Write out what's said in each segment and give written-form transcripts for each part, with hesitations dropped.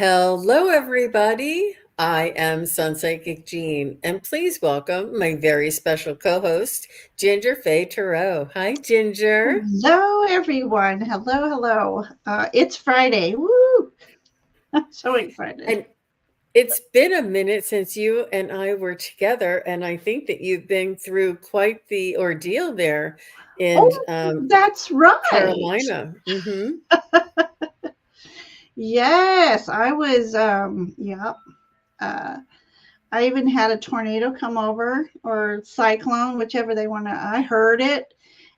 Hello, everybody. I am Sun Psychic Jean, and please welcome my very special co-host, gingerfae.musings. Hi, Ginger. Hello, everyone. Hello, hello. It's Friday. Woo! I'm so excited. And it's been a minute since you and I were together, and I think that you've been through quite the ordeal there in Oh, that's right. Carolina. Yes, I was. Yeah. Uh, I even had a tornado come over or cyclone, whichever they want to. I heard it.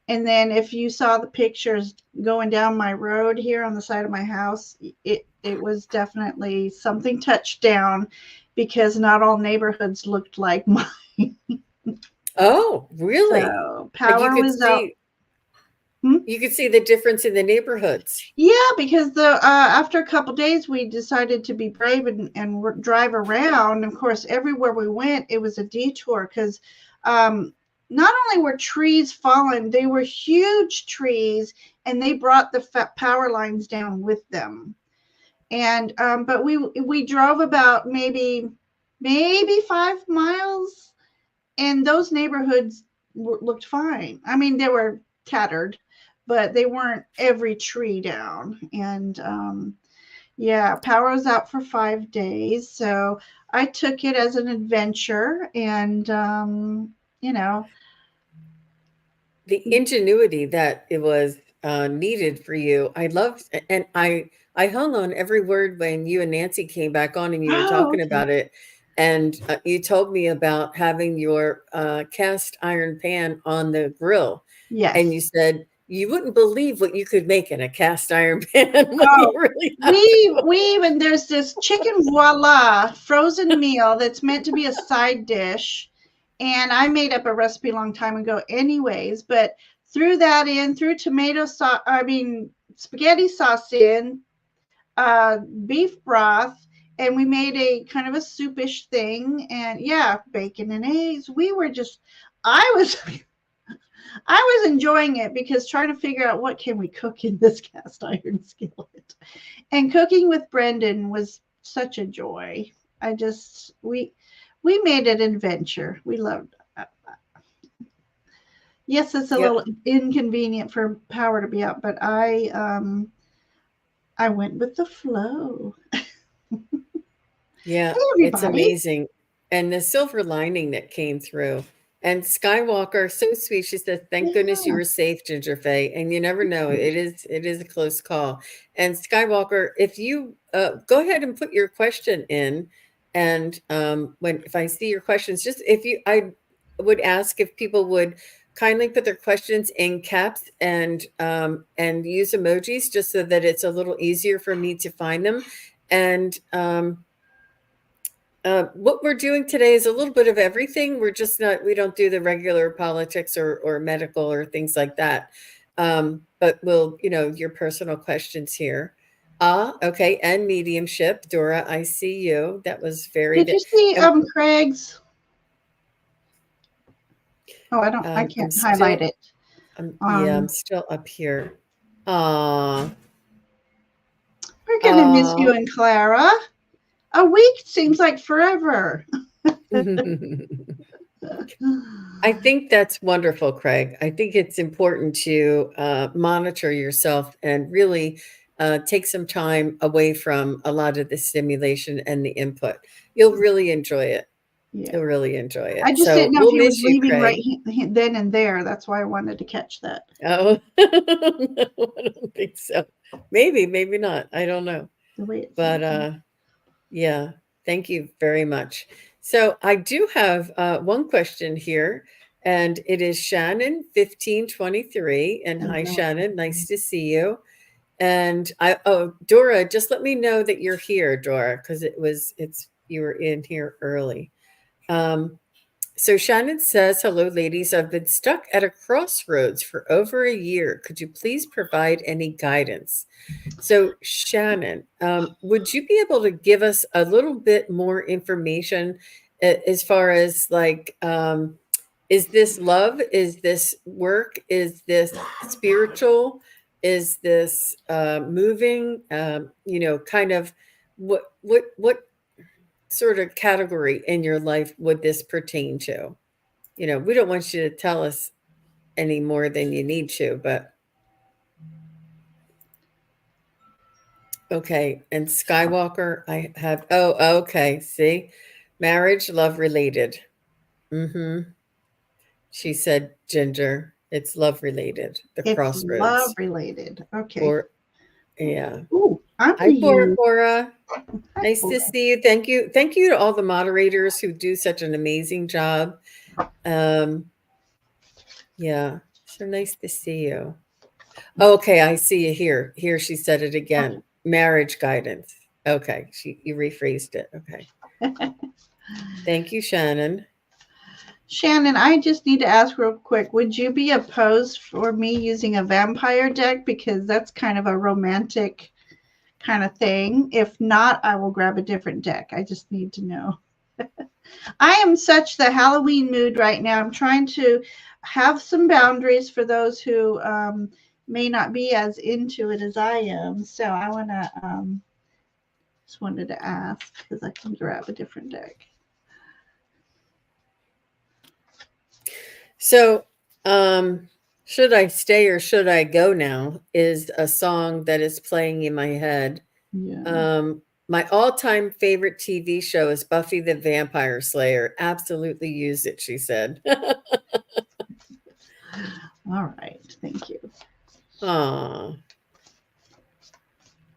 And then if you saw the pictures going down my road here on the side of my house, it was definitely something touched down because not all neighborhoods looked like mine. Oh, really? So Like power was out. Hmm? you could see the difference in the neighborhoods. Yeah, because the after a couple days, we decided to be brave and drive around. Of course, everywhere we went, it was a detour because um, not only were trees fallen, they were huge trees, and they brought the power lines down with them. And but we drove about maybe 5 miles, and those neighborhoods looked fine. I mean, they were tattered, but they weren't every tree down. And yeah, power was out for 5 days, so I took it as an adventure, and you know, The ingenuity that it was needed for you. I loved, and I hung on every word when you and Nancy came back on and you were oh, talking okay, about it. And you told me about having your cast iron pan on the grill. And you yes. said you wouldn't believe what you could make in a cast iron pan when you Oh, really have we even there's this chicken voila frozen meal that's meant to be a side dish, and I made up a recipe a long time ago, anyways. But threw that in, threw tomato sauce, I mean spaghetti sauce in, beef broth, and we made a kind of a soupish thing. And yeah, bacon and eggs. We were just, I was I was enjoying it because trying to figure out what can we cook in this cast iron skillet. And cooking with Brendan was such a joy. I just we made it an adventure. We loved it. Yes, it's a Yep. little inconvenient for power to be out, but I went with the flow. Yeah, Hey it's everybody. amazing. And the silver lining that came through. And Skywalker, so sweet. She said, "Thank goodness you Yeah. were safe, Ginger Faye." And you never know. It is a close call. And Skywalker, if you go ahead and put your question in, and when if I see your questions, just if you I would ask if people would kindly put their questions in caps and use emojis just so that it's a little easier for me to find them. And what we're doing today is a little bit of everything. We're just not, we don't do the regular politics or medical or things like that. But we'll, your personal questions here. Ah, okay. And mediumship. Dora, I see you. That was very, Did you see I'm, Craig's? Oh, I I'm can't highlight still, it. yeah, I'm Um still up here. Ah, we're gonna miss ah. you and Clara. A week seems like forever. I think that's wonderful, Craig. I think it's important to monitor yourself and really take some time away from a lot of the stimulation and the input. You'll really enjoy it. Yeah. You'll really enjoy I it. just didn't So know if we'll he was miss you, leaving right Craig. then and there. That's why I wanted to catch that. Oh, no, I don't think so. Maybe, maybe not. I don't know. The way it But said. yeah, thank you very much. So I do have one question here, and it is Shannon 1523. And hi, No. Shannon, nice to see you. And Dora, just let me know that you're here, Dora, because it's you were in here early. Um, so Shannon says, "Hello, ladies. I've been stuck at a crossroads for over a year. Could you please provide any guidance?" So, Shannon, would you be able to give us a little bit more information as far as like, is this love? Is this work? Is this spiritual? Is this moving? Kind of what sort of category in your life would this pertain to? We don't want you to tell us any more than you need to, but okay. And Skywalker, I have, oh, okay. See, marriage, love related. Mm-hmm. She said, Ginger, it's love related, the It's love crossroads. related. Okay. Or, yeah. Ooh, I'm Hi, you. Bora. Hi, Nice to Cora. see you. Thank you. Thank you to all the moderators who do such an amazing job. Um, yeah, so nice to see you. Okay, I see you here. Here she said it again. Marriage guidance. Okay, you rephrased it. Okay. Thank you, Shannon. Shannon, I just need to ask real quick. Would you be opposed for me using a vampire deck? Because that's kind of a romantic kind of thing. If not, I will grab a different deck. I just need to know. I am such the Halloween mood right now. I'm trying to have some boundaries for those who may not be as into it as I am. So I want to just wanted to ask because I can grab a different deck. So, should I stay or should I go now is a song that is playing in my head. Yeah. My all-time favorite TV show is Buffy the Vampire Slayer. Absolutely use it, she said. All right. Thank you. Aw,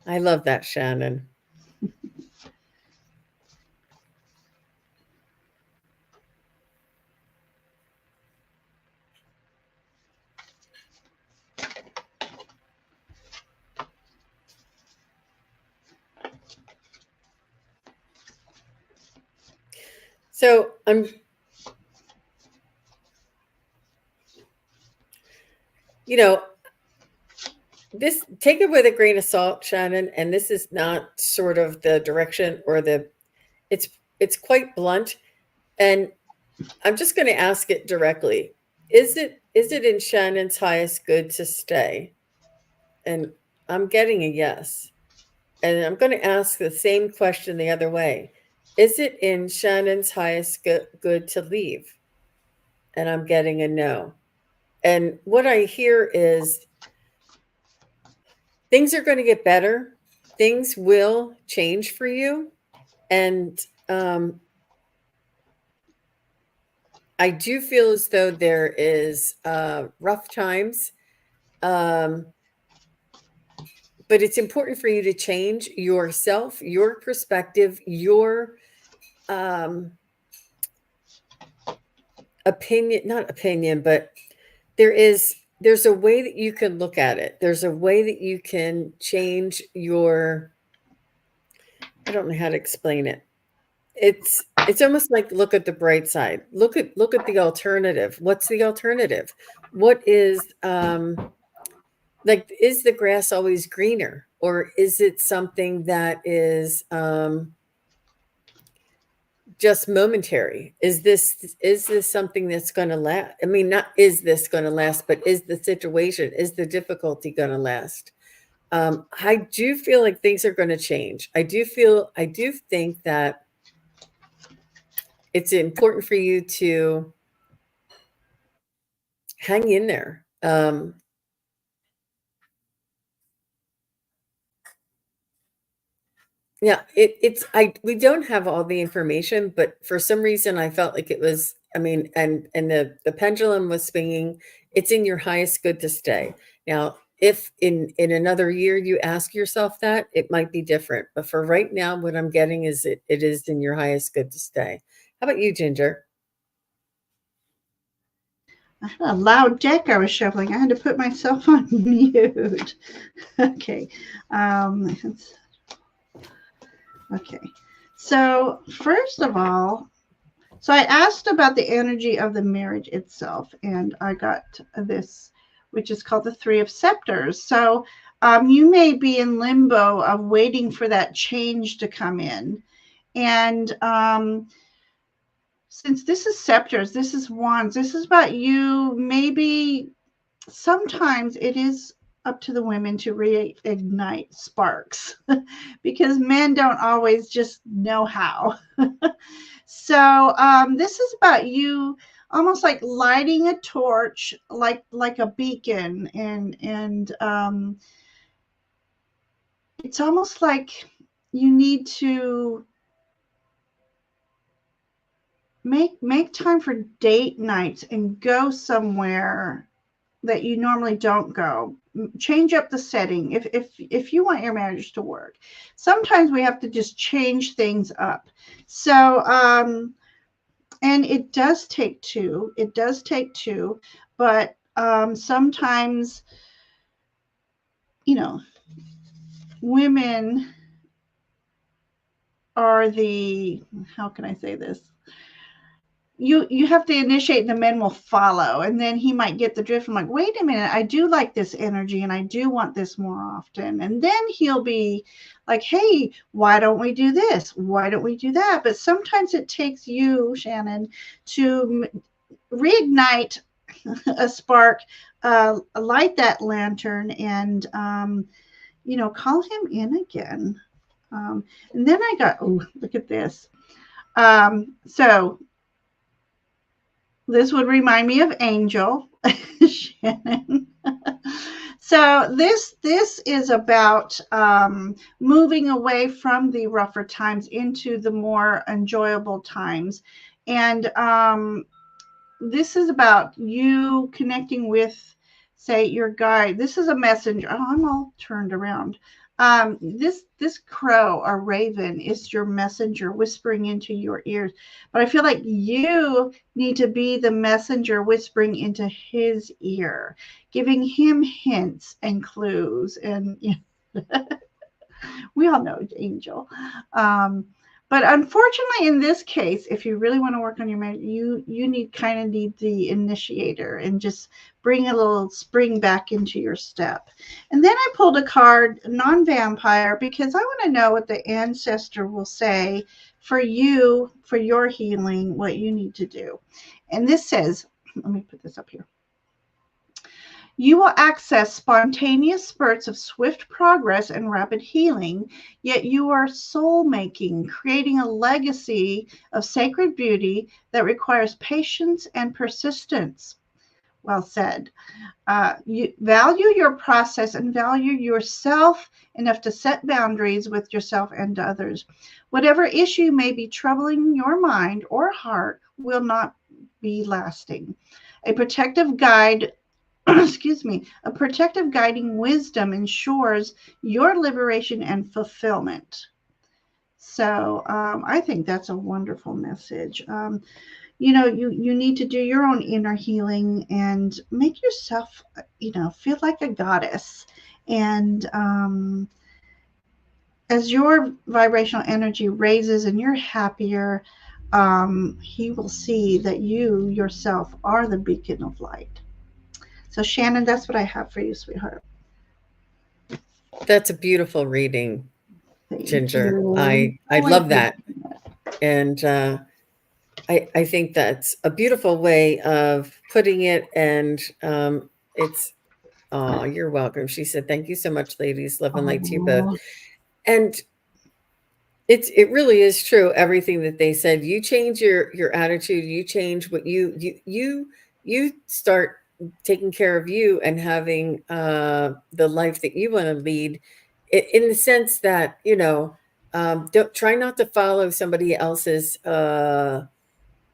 I love that, Shannon. So you know, this take it with a grain of salt, Shannon, and this is not sort of the direction or it's it's quite blunt. And I'm just going to ask it directly. Is it in Shannon's highest good to stay? And I'm getting a yes. And I'm going to ask the same question the other way. Is it in Shannon's highest good to leave? And I'm getting a no. And what I hear is things are going to get better. Things will change for you. And I do feel as though there is rough times. Um, but it's important for you to change yourself, your perspective, your um, opinion, not opinion, but there's a way that you can look at it. There's a way that you can change your I don't know how to explain it. It's almost like look at the bright side. Look at the alternative. What's the alternative? What is like is the grass always greener or is it something that is just momentary? Is this something that's going to last? I mean, not is this going to last, but is the situation, is the difficulty going to last? I do feel like things are going to change. I do think that it's important for you to hang in there. Yeah, we don't have all the information, but for some reason I felt like it was, I mean, and the pendulum was swinging. It's in your highest good to stay. Now, if in another year you ask yourself that, it might be different. But for right now, what I'm getting is it is in your highest good to stay. How about you, Ginger? I had a loud deck I was shuffling. I had to put myself on mute. Okay. It's Okay. So, first of all, so I asked about the energy of the marriage itself, and I got this, which is called the Three of Scepters. So, you may be in limbo of waiting for that change to come in. And since this is scepters, this is wands, this is about you. Maybe sometimes it is up to the women to reignite sparks because men don't always just know how. So this is about you almost like lighting a torch, like a beacon, and it's almost like you need to make time for date nights and go somewhere that you normally don't go. Change up the setting if you want your marriage to work. Sometimes we have to just change things up. So and it does take two. It does take two, but sometimes, you know, women are the, how can I say this? You have to initiate and the men will follow, and then he might get the drift. I'm like, wait a minute, I do like this energy and I do want this more often. And then he'll be like, hey, why don't we do this? Why don't we do that? But sometimes it takes you, Shannon, to reignite a spark, light that lantern, and call him in again. And then I got, oh, look at this. So this would remind me of Angel, Shannon. So this is about moving away from the rougher times into the more enjoyable times, and this is about you connecting with, say, your guide. This is a messenger. Oh, I'm all turned around. This crow or raven is your messenger whispering into your ears. But I feel like you need to be the messenger whispering into his ear, giving him hints and clues. And we all know Angel. Um, but unfortunately, in this case, if you really want to work on your marriage, you need the initiator and just bring a little spring back into your step. And then I pulled a card, non-vampire, because I want to know what the ancestor will say for you, for your healing, what you need to do. And this says, let me put this up here. You will access spontaneous spurts of swift progress and rapid healing, yet you are soul making, creating a legacy of sacred beauty that requires patience and persistence. Well said. You value your process and value yourself enough to set boundaries with yourself and others. Whatever issue may be troubling your mind or heart will not be lasting. A protective guide excuse me, a protective guiding wisdom ensures your liberation and fulfillment. So I think that's a wonderful message. You need to do your own inner healing and make yourself, feel like a goddess. And as your vibrational energy raises and you're happier, he will see that you yourself are the beacon of light. So, Shannon, that's what I have for you, sweetheart. That's a beautiful reading, Thank Ginger. you. I love that, and I think that's a beautiful way of putting it. And it's oh, you're welcome. She said, "Thank you so much, ladies. Love and light to you both." Oh, And it really is true. Everything that they said. You change your attitude. You change what you start taking care of you and having the life that you want to lead. In the sense that don't try not to follow somebody else's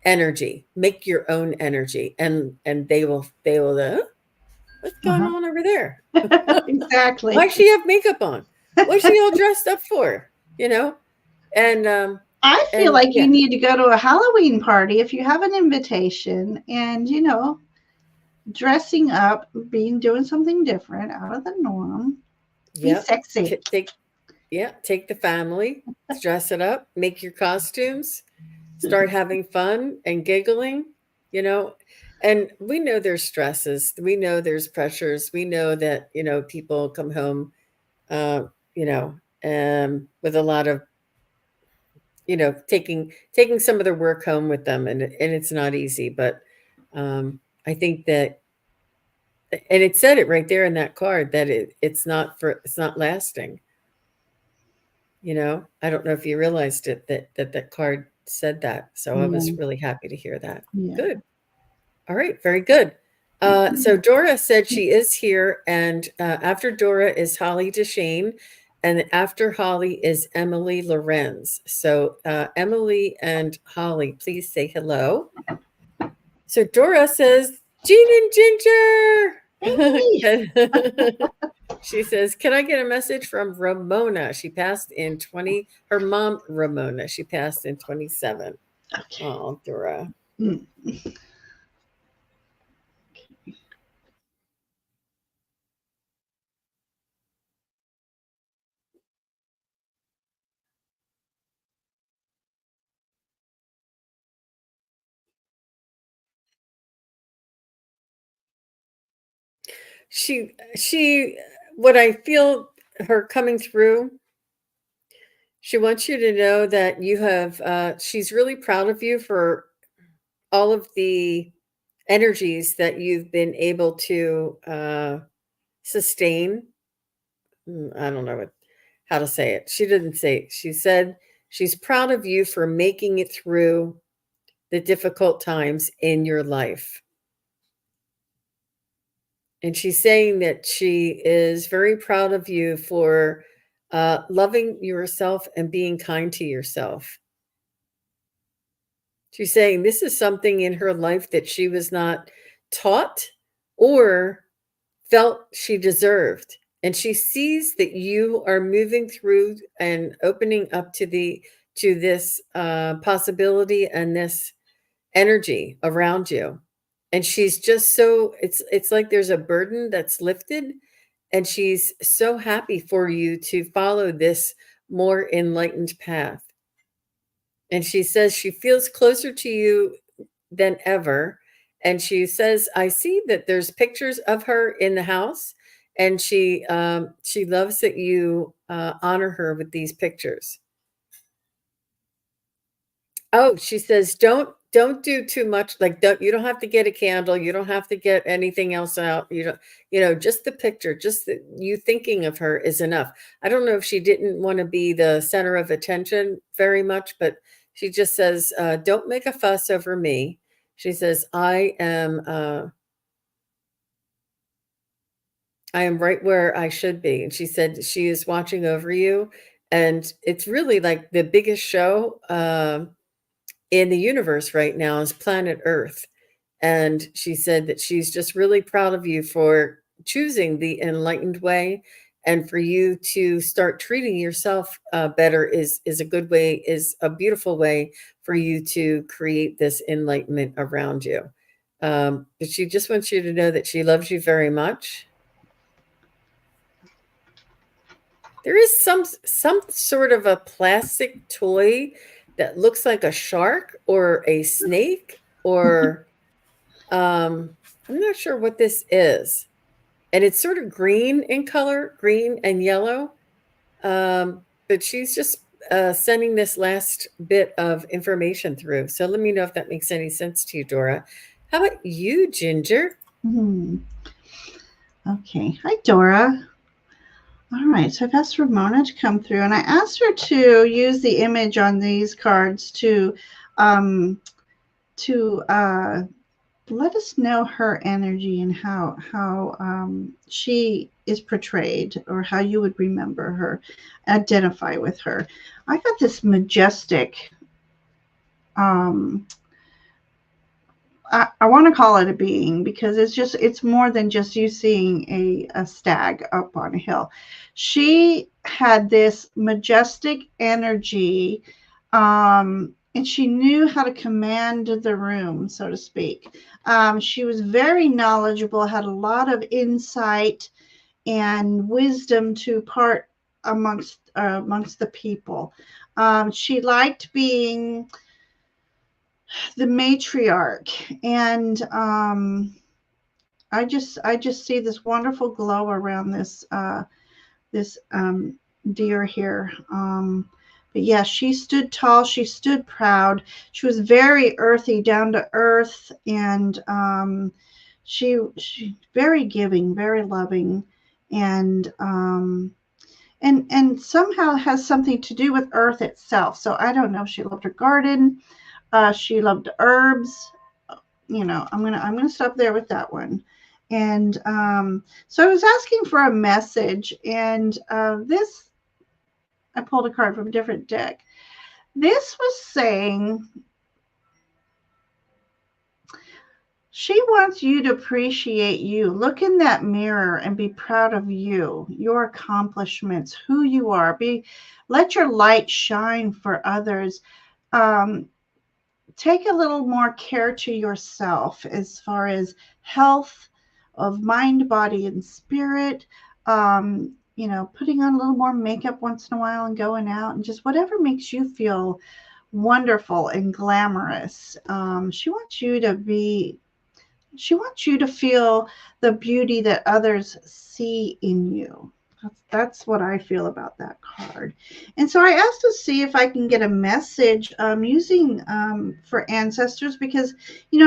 energy. Make your own energy, and they will. What's going uh-huh. on over there? Exactly. Why she have makeup on? What's she all dressed up for? You know, and I feel and like you yeah, need to go to a Halloween party if you have an invitation and, dressing up, doing something different out of the norm. Be yep. sexy. Take take the family, dress it up, make your costumes, start having fun and giggling. You know, and we know there's stresses, we know there's pressures, we know that people come home, uh, you know, with a lot of taking some of their work home with them, and it's not easy. But I think that And it said it right there in that card that it's not lasting. You know, I don't know if you realized it that card said that. So I was Yeah. really happy to hear that. Yeah. Good. All right, very good. So Dora said she is here, and after Dora is Holly DeShane, and after Holly is Emily Lorenz. So Emily and Holly, please say hello. So Dora says, Jean and Hey. Ginger. She says, can I get a message from Ramona? She passed in 20, her mom, Ramona, she passed in 27. Okay. Oh, Dora. Mm. She, what I feel her coming through, she wants you to know that you have, she's really proud of you for all of the energies that you've been able to sustain. I don't know how to say it. She didn't say it. She said she's proud of you for making it through the difficult times in your life. And she's saying that she is very proud of you for loving yourself and being kind to yourself. She's saying this is something in her life that she was not taught or felt she deserved. And she sees that you are moving through and opening up to this possibility and this energy around you. And she's just so it's like there's a burden that's lifted, and she's so happy for you to follow this more enlightened path. And she says she feels closer to you than ever. And she says, I see that there's pictures of her in the house, and she loves that you honor her with these pictures. Oh, she says, don't do too much. Like, don't you don't have to get a candle. You don't have to get anything else out. You don't, you know, just the picture, just you thinking of her is enough. I don't know if she didn't want to be the center of attention very much, but she just says, don't make a fuss over me. She says, I am right where I should be. And she said she is watching over you. And it's really like the biggest show in the universe right now is planet Earth. And she said that she's just really proud of you for choosing the enlightened way, and for you to start treating yourself better is a good way, is a beautiful way for you to create this enlightenment around you. But she just wants you to know that she loves you very much. There is some sort of a plastic toy that looks like a shark or a snake, or I'm not sure what this is. And it's sort of green in color, green and yellow. But she's just sending this last bit of information through. So let me know if that makes any sense to you, Dora. How about you, Ginger? Hmm. Okay. Hi, Dora. All right. So I've asked Ramona to come through, and I asked her to use the image on these cards um, to let us know her energy and how she is portrayed, or how you would remember her, identify with her. I got this majestic. Um, I want to call it a being, because it's more than just you seeing a stag up on a hill. She had this majestic energy, and she knew how to command the room, so to speak. She was very knowledgeable, had a lot of insight and wisdom to part amongst the people. She liked being the matriarch, and I just see this wonderful glow around this deer here. But yeah, she stood tall, she stood proud, she was very earthy, down to earth, and she very giving, very loving, and and somehow has something to do with earth itself. So I don't know. She loved her garden. She loved herbs. I'm gonna stop there with that one. And so I was asking for a message, and this I pulled a card from a different deck. This was saying she wants you to appreciate you. Look in that mirror and be proud of you, your accomplishments, who you are. Let your light shine for others. Um, Take a little more care to yourself as far as health of mind, body, and spirit. Putting on a little more makeup once in a while and going out and just whatever makes you feel wonderful and glamorous. She wants you to feel the beauty that others see in you. That's what I feel about that card. And so I asked to see if I can get a message using for ancestors, because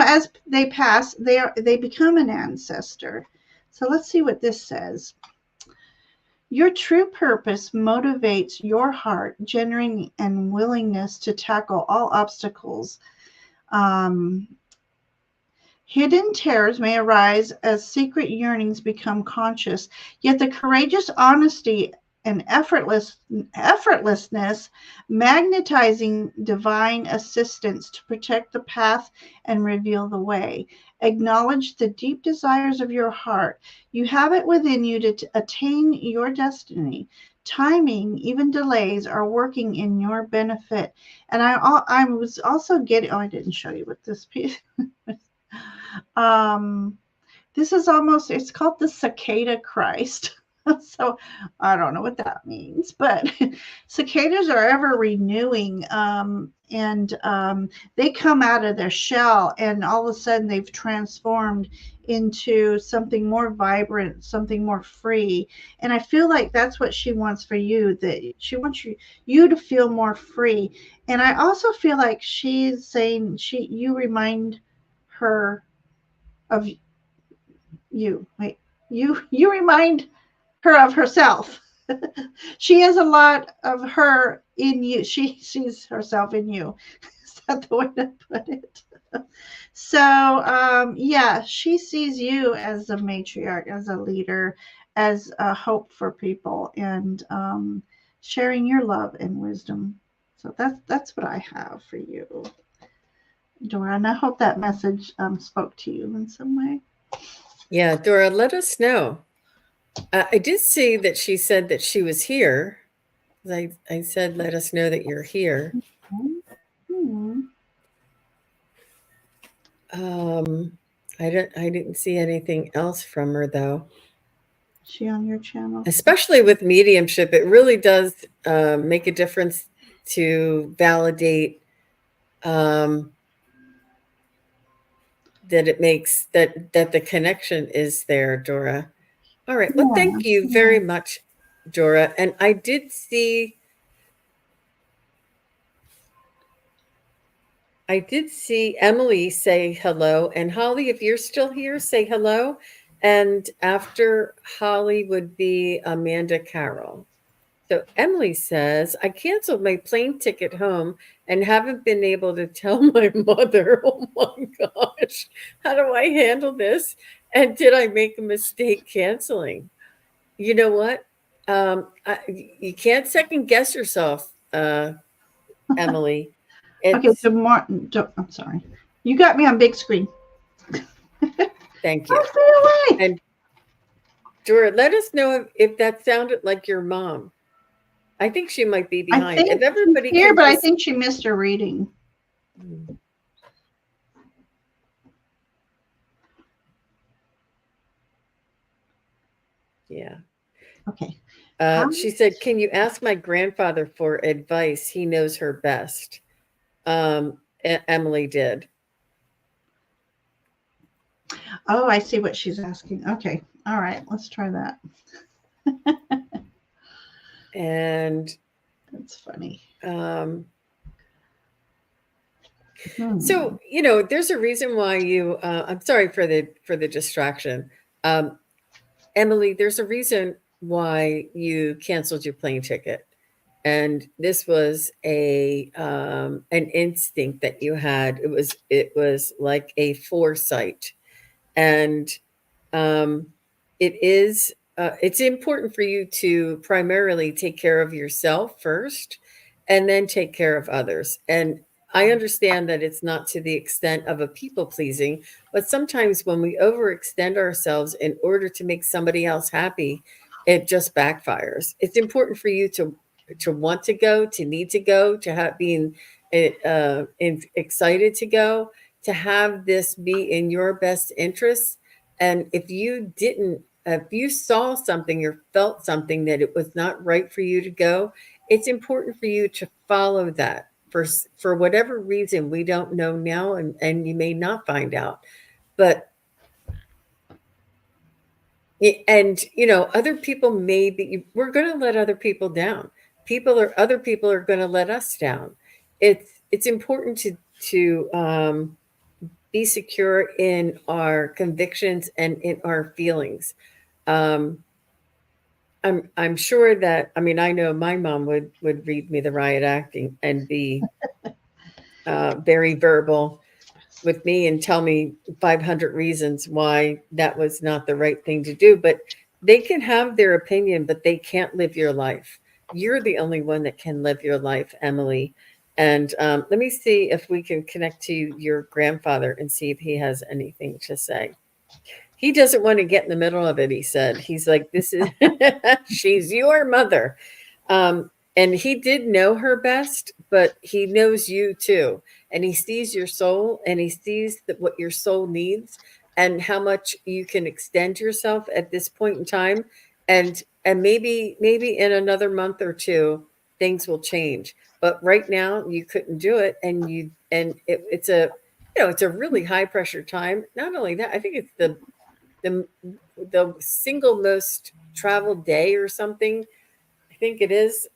as they pass, they become an ancestor. So let's see what this says. Your true purpose motivates your heart, genuine and willingness to tackle all obstacles. Um, Hidden terrors may arise as secret yearnings become conscious, yet the courageous honesty and effortlessness magnetizing divine assistance to protect the path and reveal the way. Acknowledge the deep desires of your heart. You have it within you to attain your destiny. Timing, even delays, are working in your benefit. And I was also getting, I didn't show you what this piece. Um, this is it's called the cicada Christ. So I don't know what that means, but cicadas are ever renewing, and they come out of their shell, and all of a sudden they've transformed into something more vibrant, something more free. And I feel like that's what she wants for you, that she wants you to feel more free. And I also feel like she's saying you remind her of you. Wait, you remind her of herself. She has a lot of her in you. She sees herself in you. Is that the way to put it? So yeah, she sees you as a matriarch, as a leader, as a hope for people, and sharing your love and wisdom. So that's what I have for you, Dora, and I hope that message spoke to you in some way. Yeah, Dora, let us know. I did see that she said that she was here. I said, let us know that you're here. Hmm. I didn't see anything else from her though. Is she on your channel? Especially with mediumship, it really does make a difference to validate um, that it makes that the connection is there, Dora. All right. Well, Yeah, thank you yeah. very much, Dora. And I did see Emily say hello. And Holly, if you're still here, say hello. And after Holly would be Amanda Carroll. So Emily says, I canceled my plane ticket home and haven't been able to tell my mother. Oh my gosh, how do I handle this? And did I make a mistake canceling? You know what? You can't second guess yourself, Emily. Okay, It's so I'm sorry. You got me on big screen. Thank you. Oh, stay away. And Dora, let us know if that sounded like your mom. I think she might be I behind. If think she's everybody here, can but I just think she missed her reading. Yeah. Okay. How? She said, "Can you ask my grandfather for advice? He knows her best." Emily did. Oh, I see what she's asking. Okay. All right. Let's try that. And That's funny. um, Hmm. So, there's a reason why you I'm sorry for the distraction. Um, Emily, there's a reason why you canceled your plane ticket. And this was a an instinct that you had. It was like a foresight. And um, it's important for you to primarily take care of yourself first and then take care of others. And I understand that it's not to the extent of a people pleasing, but sometimes when we overextend ourselves in order to make somebody else happy, it just backfires. It's important for you to want to go, to need to go, to have being excited to go, to have this be in your best interest. And if you saw something or felt something that it was not right for you to go, it's important for you to follow that for whatever reason we don't know now, and you may not find out. But and other people may be, we're going to let other people down. Other people are going to let us down. It's important to be secure in our convictions and in our feelings. Um, I'm sure that, I mean, I know my mom would read me the riot acting and be very verbal with me and tell me 500 reasons why that was not the right thing to do. But they can have their opinion, but they can't live your life. You're the only one that can live your life, Emily. And let me see if we can connect to your grandfather and see if he has anything to say. He doesn't want to get in the middle of it, he said. He's like, this is, she's your mother. And he did know her best, but he knows you too. And he sees your soul and he sees that what your soul needs and how much you can extend yourself at this point in time. And maybe in another month or two, things will change. But right now you couldn't do it. It's a really high pressure time. Not only that, I think it's the the single most traveled day or something. I think it is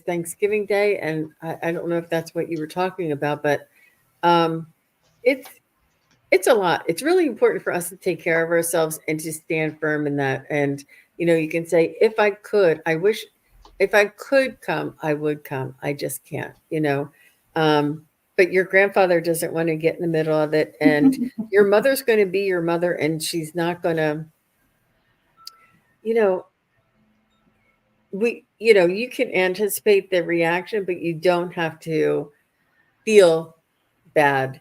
Thanksgiving Day, and I don't know if that's what you were talking about, but um, it's it's a lot. It's really important for us to take care of ourselves and to stand firm in that. And you can say, if I could, I wish, if I could come, I would come. I just can't. Um, but your grandfather doesn't want to get in the middle of it, and your mother's going to be your mother, and she's not going to you know, you can anticipate the reaction, but you don't have to feel bad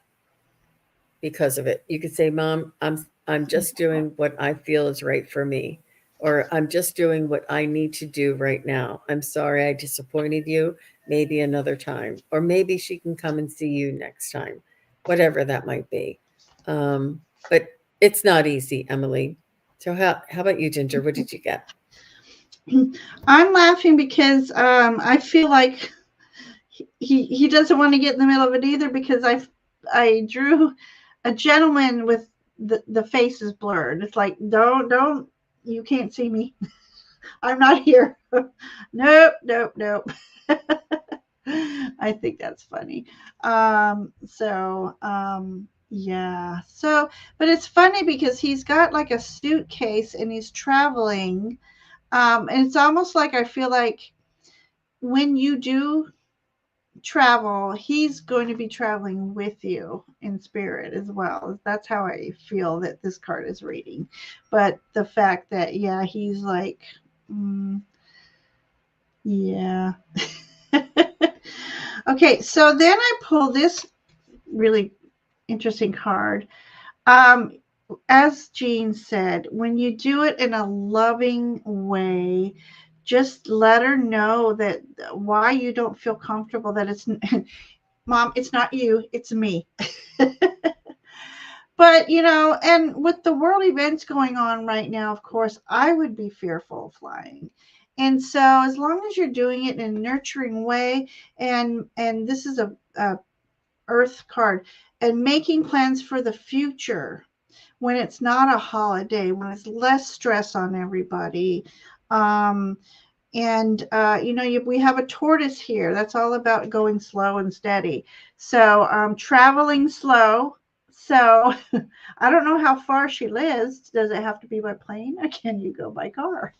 because of it. You could say, "Mom, I'm just doing what I feel is right for me." Or I'm just doing what I need to do right now. I'm sorry I disappointed you. Maybe another time. Or maybe she can come and see you next time. Whatever that might be. Um, but it's not easy, Emily. So how about you, Ginger? What did you get? I'm laughing because I feel like he doesn't want to get in the middle of it either because I drew a gentleman with the face is blurred. It's like don't you can't see me. I'm not here. Nope, nope, nope. I think that's funny. Yeah. So, but it's funny because he's got like a suitcase and he's traveling. And it's almost like I feel like when you do travel, he's going to be traveling with you in spirit as well. That's how I feel that this card is reading. But the fact that, yeah, he's like, mm, yeah. Okay, so then I pull this really interesting card. Um, as Jean said, when you do it in a loving way, just let her know that why you don't feel comfortable, that it's mom, it's not you, it's me. But and with the world events going on right now, of course I would be fearful of flying. And so as long as you're doing it in a nurturing way, and this is a earth card, and making plans for the future, when it's not a holiday, when it's less stress on everybody, um, And we have a tortoise here. That's all about going slow and steady. So traveling slow. So I don't know how far she lives. Does it have to be by plane, or can you go by car?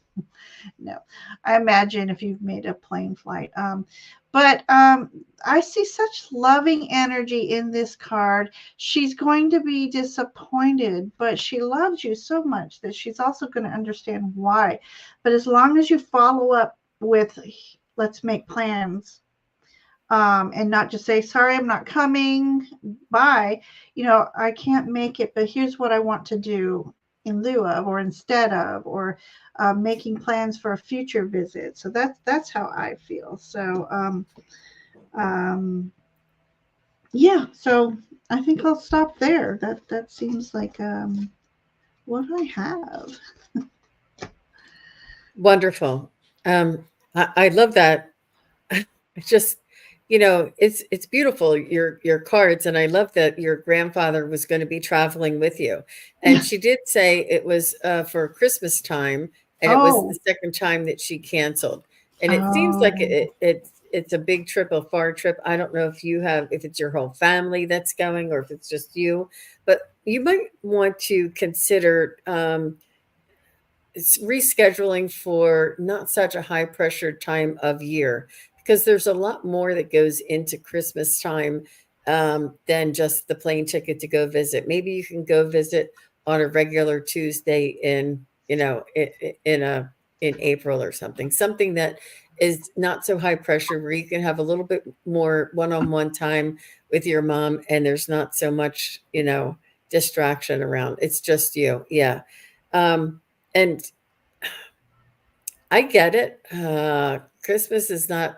No, I imagine if you've made a plane flight. But I see such loving energy in this card. She's going to be disappointed, but she loves you so much that she's also going to understand why. But as long as you follow up with, let's make plans, and not just say, sorry, I'm not coming, bye. I can't make it, but here's what I want to do in lieu of, or instead of, or making plans for a future visit. So that's how I feel. So um, yeah, so I think I'll stop there. That seems like what I have. Wonderful. I love that. It's just, it's beautiful, your cards, and I love that your grandfather was going to be traveling with you. And she did say it was for Christmas time, and it was the Oh, second time that she canceled. And it seems like oh, it's a big trip, a far trip. I don't know if it's your whole family that's going or if it's just you, but you might want to consider it's rescheduling for not such a high pressure time of year, because there's a lot more that goes into Christmas time than just the plane ticket to go visit. Maybe you can go visit on a regular Tuesday in, in April or something that is not so high pressure, where you can have a little bit more one-on-one time with your mom and there's not so much, distraction around. It's just you. Yeah. And I get it. Christmas is not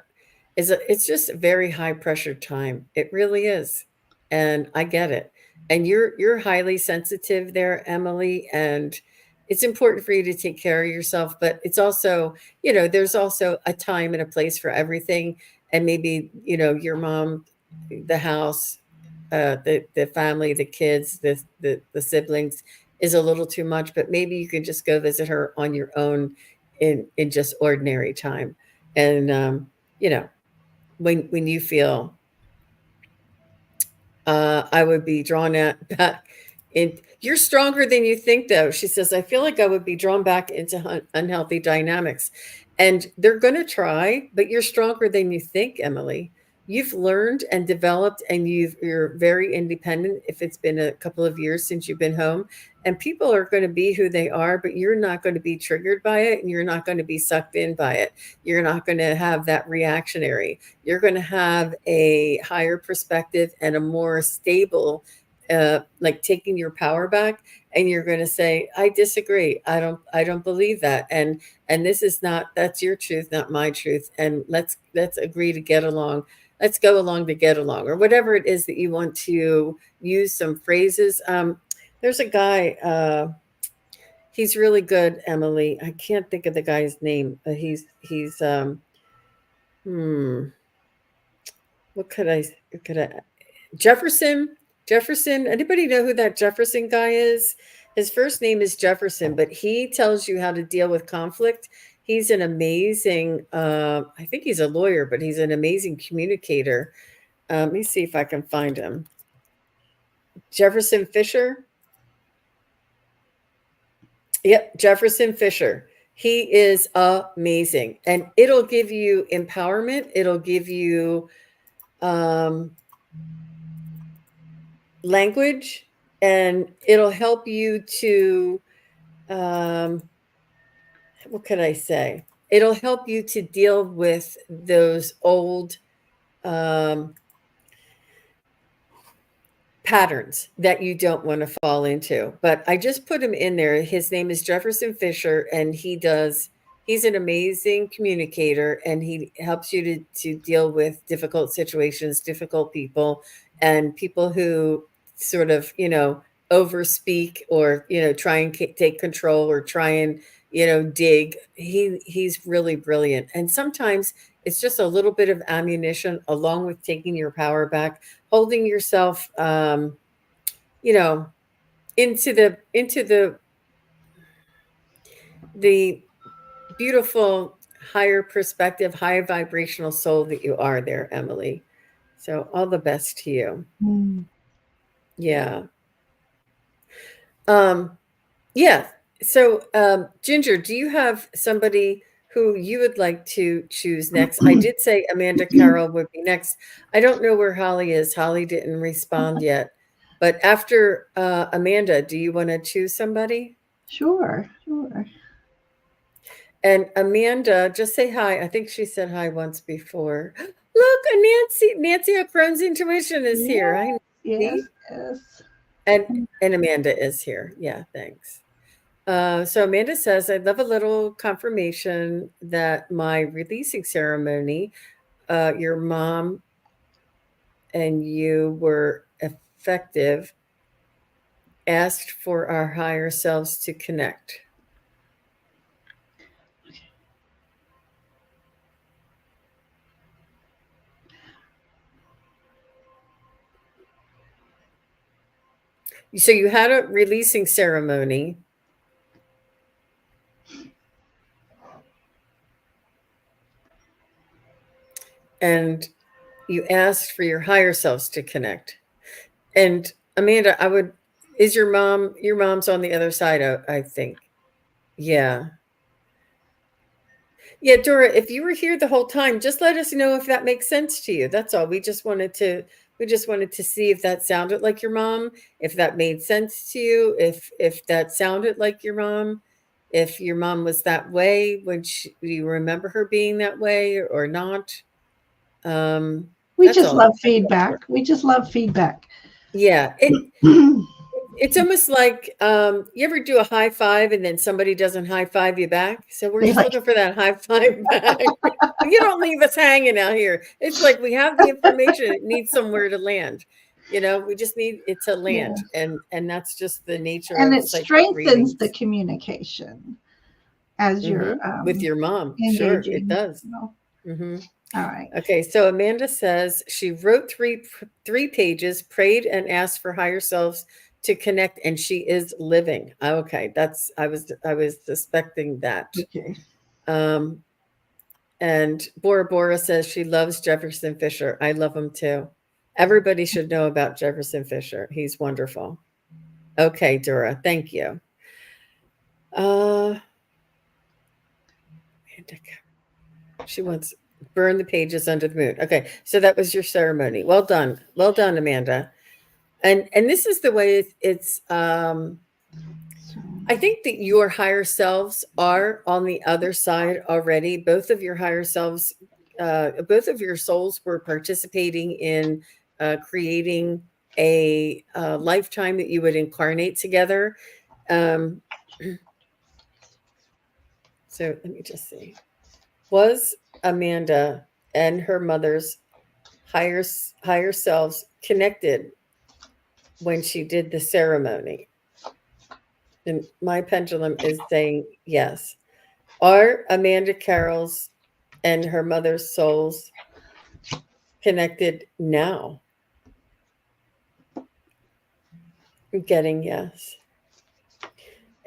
it's just a very high pressure time. It really is. And I get it. And you're highly sensitive there, Emily, and it's important for you to take care of yourself, but it's also, there's also a time and a place for everything. And maybe, your mom, the house, the family, the kids, the siblings is a little too much, but maybe you can just go visit her on your own in just ordinary time. And you know, when you feel I would be drawn at back in. You're stronger than you think, though. She says, I feel like I would be drawn back into unhealthy dynamics. And they're going to try, but you're stronger than you think, Emily. You've learned and developed, and you're very independent if it's been a couple of years since you've been home. And people are going to be who they are, but you're not going to be triggered by it, and you're not going to be sucked in by it. You're not going to have that reactionary. You're going to have a higher perspective and a more stable, like taking your power back. And you're going to say, I disagree. I don't believe that. And this is not, that's your truth, not my truth. And let's agree to get along. Let's go along to get along, or whatever it is that you want to use some phrases. There's a guy, he's really good, Emily. I can't think of the guy's name, but he's hmm what could I Jefferson. Jefferson. Anybody know who that Jefferson guy is? His first name is Jefferson, but he tells you how to deal with conflict. He's an amazing, I think he's a lawyer, but he's an amazing communicator. Let me see if I can find him. Jefferson Fisher. Yep, Jefferson Fisher. He is amazing. And it'll give you empowerment. It'll give you um, language, and it'll help you to um, what could I say? It'll help you to deal with those old um, patterns that you don't want to fall into. But I just put him in there. His name is Jefferson Fisher, and he's an amazing communicator, and he helps you to deal with difficult situations, difficult people, and people who sort of, overspeak, or, try and take control, or try and, dig. He's really brilliant. And sometimes it's just a little bit of ammunition, along with taking your power back, holding yourself, you know, into the beautiful. higher perspective, high vibrational soul that you are there, Emily. So all the best to you. Mm. Yeah. Um, yeah. So, Ginger, do you have somebody who you would like to choose next? I did say Amanda Carroll would be next. I don't know where Holly is. Holly didn't respond yet. But after Amanda, do you want to choose somebody? Sure, sure. And Amanda, just say hi. I think she said hi once before. Look, Nancy of Crohn's Intuition is here. Hi, Yes, yes, Nancy. yes. And and Amanda is here. Yeah, thanks. So Amanda says, I'd love a little confirmation that my releasing ceremony, your mom and you were effective, asked for our higher selves to connect. So you had a releasing ceremony and you asked for your higher selves to connect. And Amanda, is your mom's on the other side, I think. Yeah. Yeah, Dora, if you were here the whole time, just let us know if that makes sense to you. That's all. We just wanted to see if that sounded like your mom, if that made sense to you, if that sounded like your mom, if your mom was that way when you remember her being that way or not. Um, We that's just all. love That's all, Dora. feedback. We just love feedback. Yeah, it's almost like you ever do a high five and then somebody doesn't high five you back. So we're They just like, looking for that high five back. You don't leave us hanging out here. It's like we have the information; it needs somewhere to land. We just need it to yeah. land, and that's just the nature And of it psychic strengthens the readings. communication as you're With your mom, sure, it engaging. does. You know. hmm All right. Okay, so Amanda says she wrote three pages, prayed and asked for higher selves to connect, and she is living. Okay, I was suspecting that. Okay. Um, and Bora Bora says she loves Jefferson Fisher. I love him too. Everybody should know about Jefferson Fisher. He's wonderful. Okay, Dora, thank you. Uh, she wants burn the pages under the moon. Okay, so that was your ceremony. Well done, Amanda. And this is the way it's So, I think that your higher selves are on the other side already. Both of your higher selves, both of your souls were participating in creating a lifetime that you would incarnate together. Um, so let me just see. Was Amanda and her mother's higher higher selves connected when she did the ceremony? And my pendulum is saying yes. Are Amanda Carroll's and her mother's souls connected now? I'm getting yes.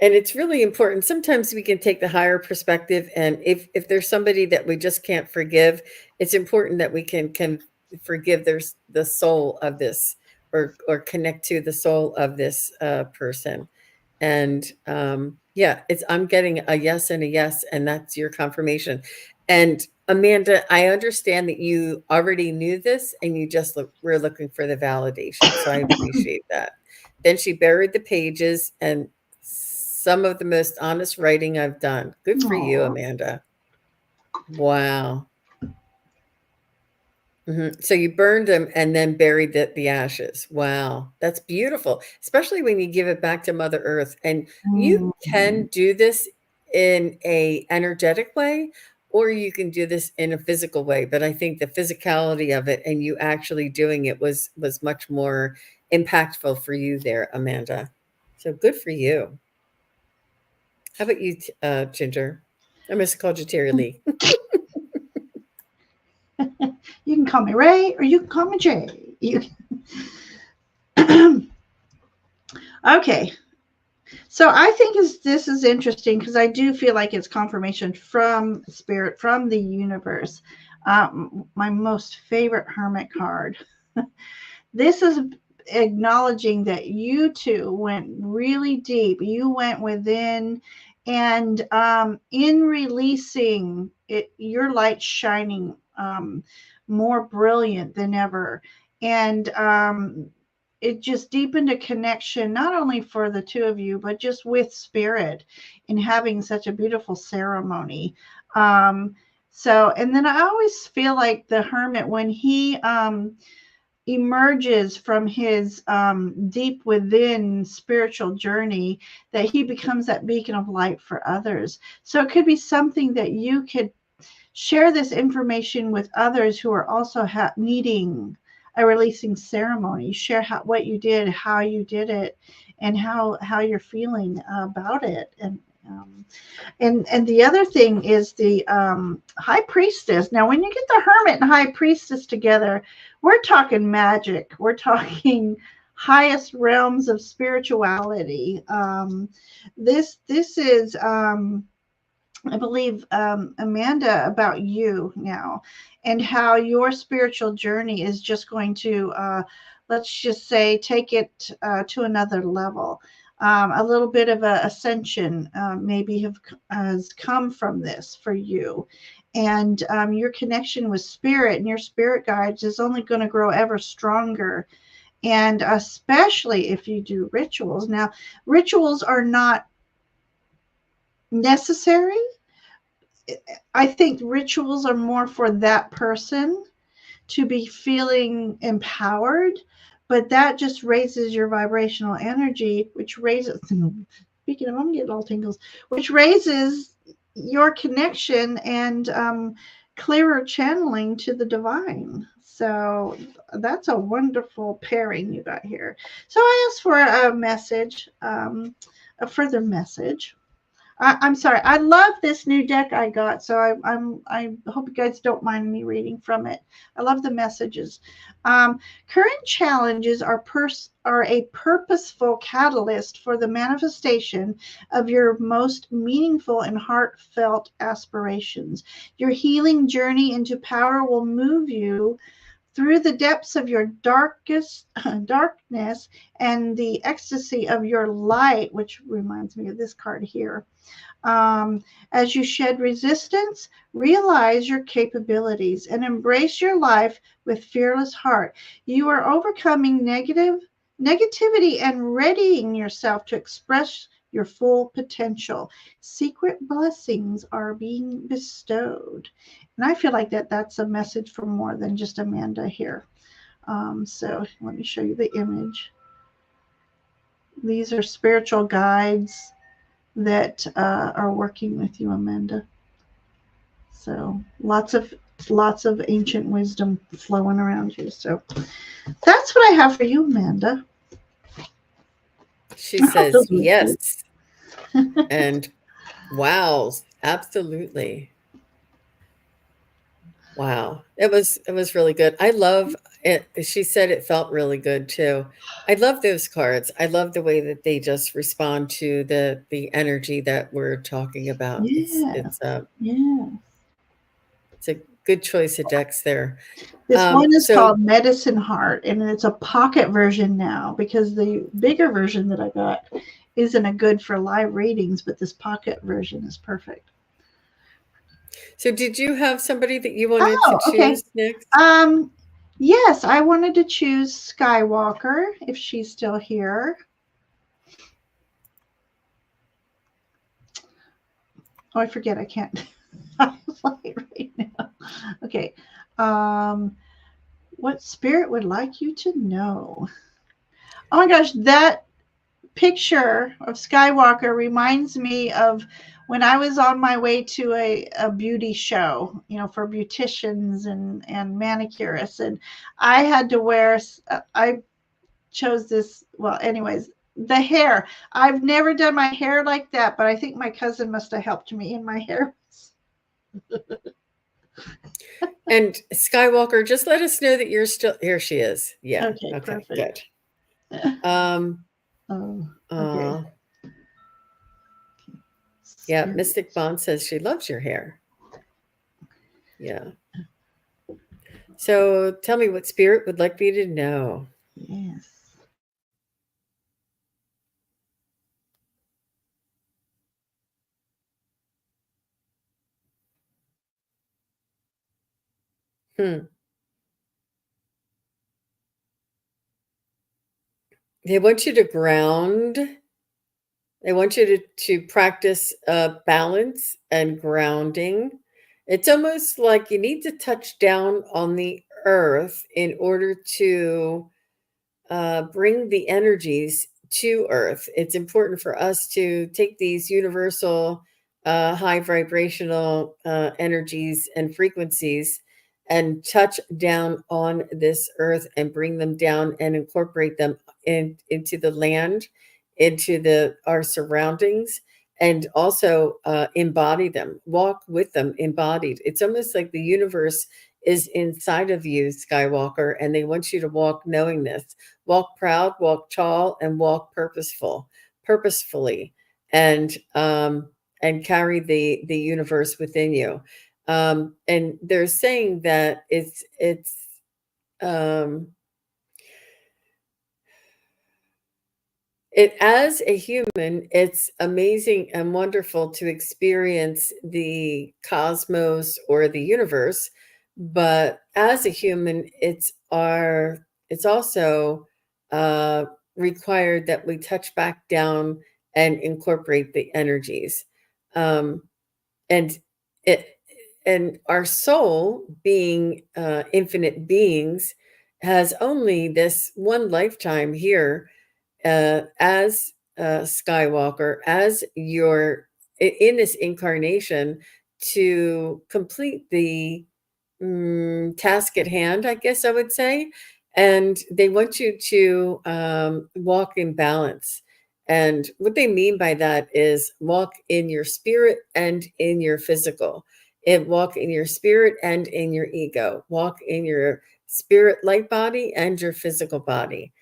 And it's really important. Sometimes we can take the higher perspective, and if there's somebody that we just can't forgive, it's important that we can forgive the soul of this, or connect to the soul of this person. And yeah, I'm getting a yes and a yes, and that's your confirmation. And Amanda, I understand that you already knew this and you just were looking for the validation. So I appreciate that. Then she buried the pages, and some of the most honest writing I've done. Good for you, aw. Amanda. Wow. So you burned them and then buried the ashes. Wow, that's beautiful, especially when you give it back to Mother Earth. And you Mm. can do this in a energetic way, or you can do this in a physical way. But I think the physicality of it and you actually doing it was much more impactful for you there, Amanda. So good for you. How about you, Ginger? I must have called you Terry Lee. You can call me Ray or you can call me Jay. Okay. So I think this is interesting because I do feel like it's confirmation from spirit, from the universe. My most favorite hermit card. This is acknowledging that you two went really deep. You went within, and in releasing it, your light shining more brilliant than ever. And it just deepened a connection, not only for the two of you, but just with spirit in having such a beautiful ceremony. So, and then I always feel like the hermit, when he emerges from his deep within spiritual journey, that he becomes that beacon of light for others. So it could be something that you could share this information with others who are also needing a releasing ceremony. Share what you did, how you did it, and how you're feeling about it. And the other thing is the high priestess. Now, when you get the hermit and high priestess together, we're talking magic. We're talking highest realms of spirituality. This is, I believe, Amanda, about you now, and how your spiritual journey is just going to, let's just say, take it to another level. A little bit of a ascension maybe has come from this for you, and your connection with spirit and your spirit guides is only going to grow ever stronger. And especially if you do rituals. Now, rituals are not necessary. I think rituals are more for that person to be feeling empowered, but that just raises your vibrational energy, which raises, speaking of, I'm getting all tingles, which raises your connection and clearer channeling to the divine. So that's a wonderful pairing you got here. So I asked for a message, a further message. I'm sorry. I love this new deck I got, so I hope you guys don't mind me reading from it. I love the messages. Current challenges are a purposeful catalyst for the manifestation of your most meaningful and heartfelt aspirations. Your healing journey into power will move you through the depths of your darkest darkness and the ecstasy of your light, which reminds me of this card here. As you shed resistance, realize your capabilities and embrace your life with fearless heart. You are overcoming negativity and readying yourself to express your full potential. Secret blessings are being bestowed. And I feel like that's a message for more than just Amanda here. So let me show you the image. These are spiritual guides that are working with you, Amanda. So lots of ancient wisdom flowing around you. So that's what I have for you, Amanda. She says yes. And wow, absolutely. Wow. It was really good. I love it. She said it felt really good too. I love those cards. I love the way that they just respond to the energy that we're talking about. Yeah, It's yeah. it's a good choice of decks there. This one is So called Medicine Heart, and it's a pocket version now because the bigger version that I got isn't a good for live readings, but this pocket version is perfect. so did you have somebody that you wanted to Oh, okay. choose next? Yes, I wanted to choose Skywalker if she's still here. Oh, I forget. I can't highlight right now. Okay. Um, what spirit would like you to know? Oh my gosh, that picture of Skywalker reminds me of when I was on my way to a beauty show, for beauticians and manicurists. And I had to wear, I chose this, well, anyways, the hair. I've never done my hair like that, but I think my cousin must have helped me in my hair. And Skywalker, just let us know that you're still here. She is. Yeah. Okay, Okay, good. perfect. Um Oh, okay. uh Yeah, Mystic Spirit. Bond says she loves your hair. Yeah. So tell me what spirit would like me to know. Yes. Hmm. They want you to ground. They want you to practice balance and grounding. It's almost like you need to touch down on the earth in order to bring the energies to Earth. It's important for us to take these universal, high vibrational energies and frequencies and touch down on this Earth and bring them down and incorporate them into the land, into our surroundings. And also embody them, walk with them embodied. It's almost like the universe is inside of you, Skywalker, and they want you to walk knowing this. Walk proud, walk tall, and walk purposefully, and carry the universe within you. And they're saying that um, it as a human, it's amazing and wonderful to experience the cosmos or the universe, but as a human, it's also uh, required that we touch back down and incorporate the energies. Um, and it and our soul, being infinite beings, has only this one lifetime here as Skywalker, as your in this incarnation to complete the task at hand, I guess I would say. And they want you to walk in balance. And what they mean by that is walk in your spirit and in your physical. And walk in your spirit and in your ego. Walk in your spirit light body and your physical body.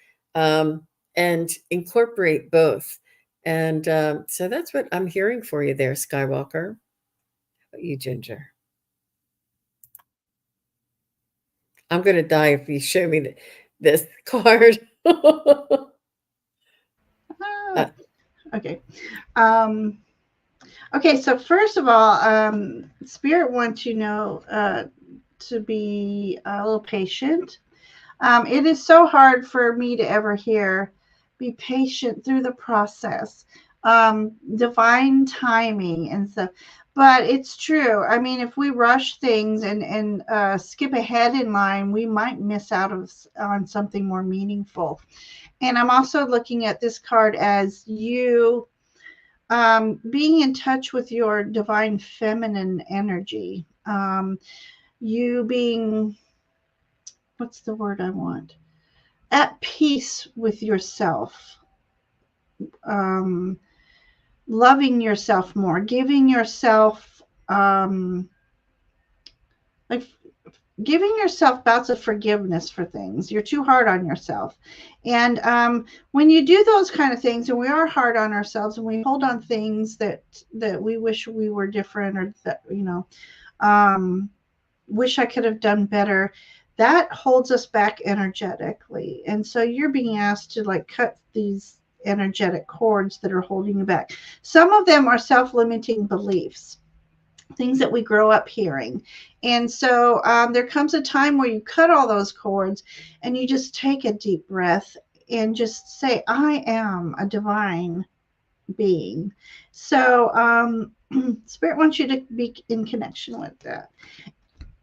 And incorporate both. And so that's what I'm hearing for you there, Skywalker. How about you, Ginger? I'm going to die if you show me this card. Ah, Uh, okay. Um, okay. So first of all, Spirit wants you to know to be a little patient. It is so hard for me to ever hear, be patient through the process, divine timing and stuff. But it's true. I mean, if we rush things and skip ahead in line, we might miss out on something more meaningful. And I'm also looking at this card as you being in touch with your divine feminine energy. You being, what's the word I want? At peace with yourself, um, loving yourself more, giving yourself, like giving yourself bouts of forgiveness for things. You're too hard on yourself. And when you do those kind of things, and we are hard on ourselves and we hold on things that we wish we were different, or that, um, wish I could have done better, that holds us back energetically. And so you're being asked to like cut these energetic cords that are holding you back. Some of them are self-limiting beliefs, things that we grow up hearing. And so there comes a time where you cut all those cords and you just take a deep breath and just say, I am a divine being. So Spirit wants you to be in connection with that.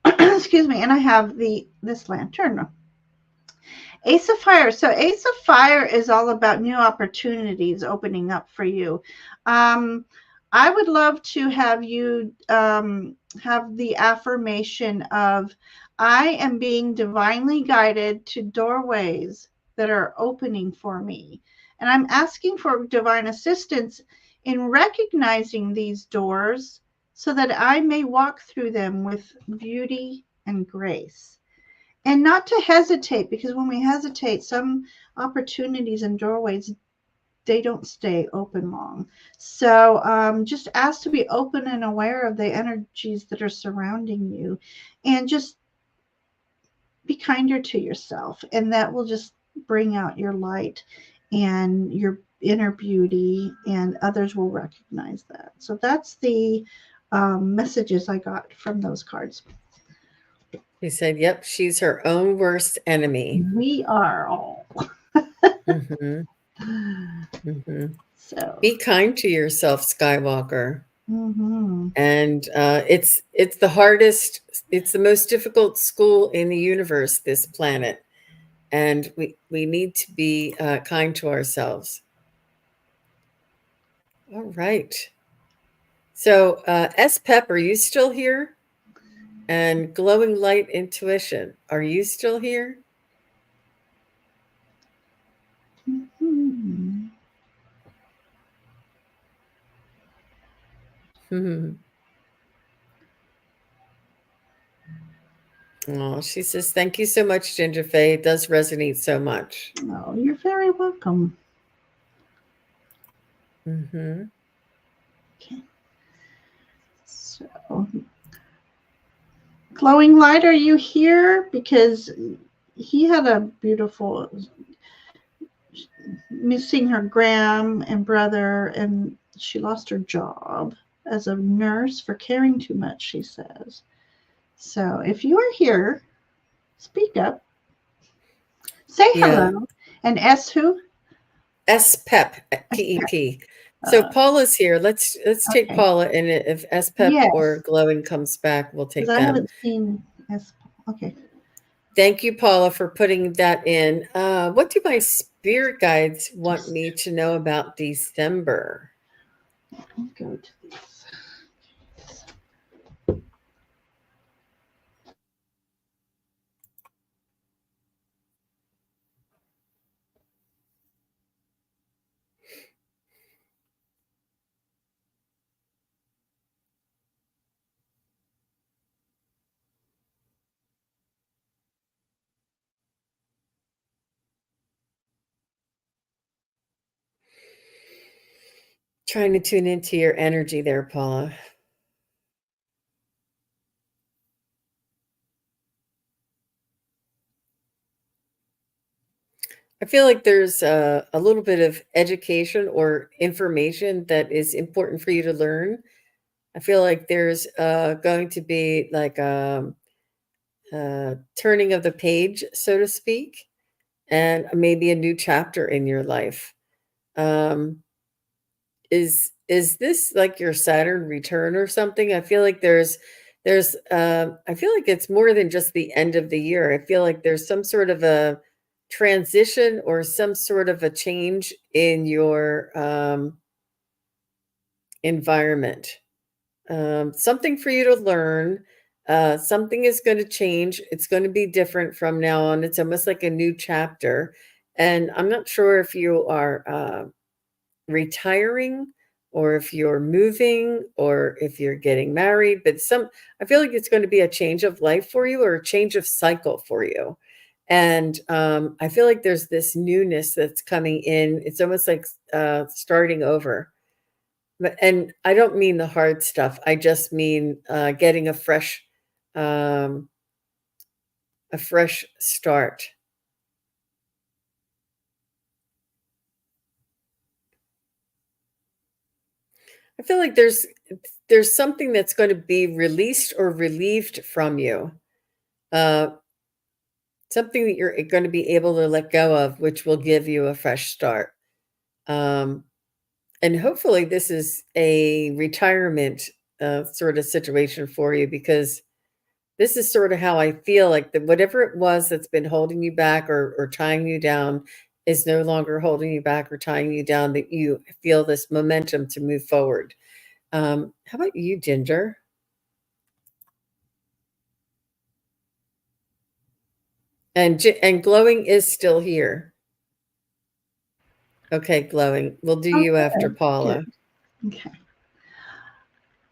Excuse me. And I have this lantern. Ace of Fire. So Ace of Fire is all about new opportunities opening up for you. Um, I would love to have you have the affirmation of, I am being divinely guided to doorways that are opening for me. And I'm asking for divine assistance in recognizing these doors so that I may walk through them with beauty and grace. And not to hesitate, because when we hesitate, some opportunities and doorways they don't stay open long. So just ask to be open and aware of the energies that are surrounding you, and just be kinder to yourself, and that will just bring out your light and your inner beauty, and others will recognize that. So that's the messages I got from those cards. He said, "Yep, she's her own worst enemy." We are all. Hmm. Hmm. So Be kind to yourself, Skywalker. mhm. And it's the hardest, it's the most difficult school in the universe, this planet, and we need to be kind to ourselves. All right. So S Pep, are you still here? And Glowing Light Intuition, are you still here? Mhm. Hmm. Oh, she says, thank you so much, Gingerfae. It does resonate so much. Oh, you're very welcome. Hmm. Okay. So, Glowing Light, are you here? Because he had a beautiful missing her gram and brother, and she lost her job as a nurse for caring too much, she says. So, if you are here, speak up, say Yeah. hello, and S who? S Pep, S PEP. So Uh, Paula's here. Let's take okay. Paula, and if S Pep or Yes, Glowing comes back, we'll because take I them. haven't seen S. Okay. Thank you, Paula, for putting that in. What do my spirit guides want me to know about December? I'll go to these. Trying to tune into your energy there, Paula. I feel like there's a little bit of education or information that is important for you to learn. I feel like there's going to be like a turning of the page, so to speak, and maybe a new chapter in your life. Um, is this like your Saturn return or something? I feel like there's I feel like it's more than just the end of the year. I feel like there's some sort of a transition or some sort of a change in your environment. Something for you to learn. Something is going to change. It's going to be different from now on. It's almost like a new chapter. And I'm not sure if you are retiring or if you're moving or if you're getting married, but I feel like it's going to be a change of life for you or a change of cycle for you. And I feel like there's this newness that's coming in. It's almost like starting over. And I don't mean the hard stuff. I just mean getting um, a fresh start. I feel like there's something that's going to be released or relieved from you. Uh, Something that you're going to be able to let go of, which will give you a fresh start. Um, and hopefully, this is a retirement sort of situation for you, because this is sort of how I feel like that whatever it was that's been holding you back or tying you down is no longer holding you back or tying you down, that you feel this momentum to move forward. How about you, Ginger? And Glowing is still here. Okay, Glowing. We'll do Oh, you after good. Good. Paula. Okay.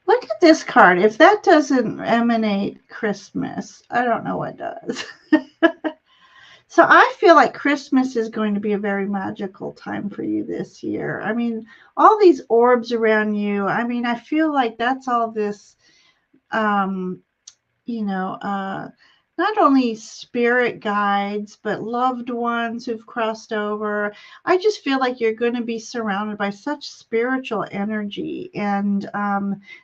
Look at this card. If that doesn't emanate Christmas, I don't know what does. So I feel like Christmas is going to be a very magical time for you this year. I mean, all these orbs around you. I mean, I feel like that's all this um you know, not only spirit guides, but loved ones who've crossed over. I just feel like you're going to be surrounded by such spiritual energy. And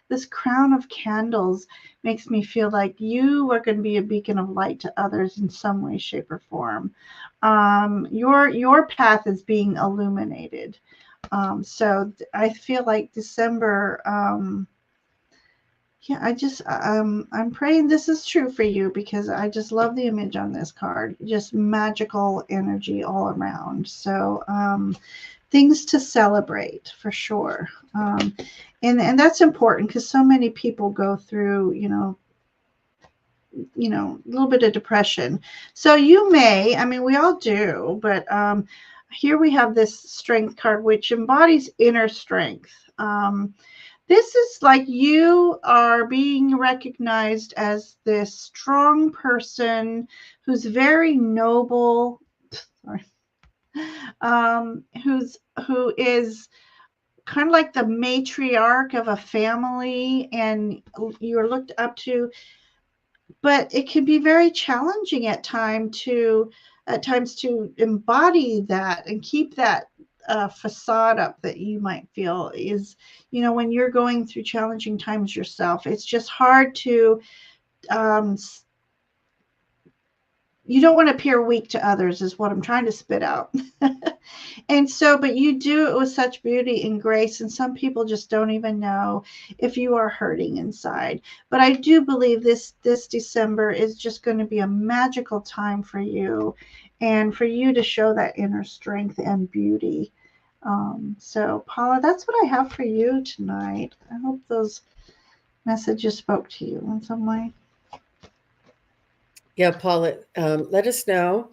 this crown of candles makes me feel like you are going to be a beacon of light to others in some way, shape, or form. Your path is being illuminated. So I feel like December. Yeah, I'm praying this is true for you because I just love the image on this card. Just magical energy all around. So things to celebrate for sure. And that's important because so many people go through, a little bit of depression. So you may, I mean, we all do, but here we have this strength card, which embodies inner strength. This is like you are being recognized as this strong person who's very noble, sorry, who is kind of like the matriarch of a family, and you're looked up to. But it can be very challenging at times to embody that and keep that facade up that you might feel is, when you're going through challenging times yourself. It's just hard to um, you don't want to appear weak to others is what I'm trying to spit out. And so, but you do it with such beauty and grace, and some people just don't even know if you are hurting inside. But I do believe this December is just going to be a magical time for you, and for you to show that inner strength and beauty. So, Paula, that's what I have for you tonight. I hope those messages spoke to you in some way. Yeah, Paula, let us know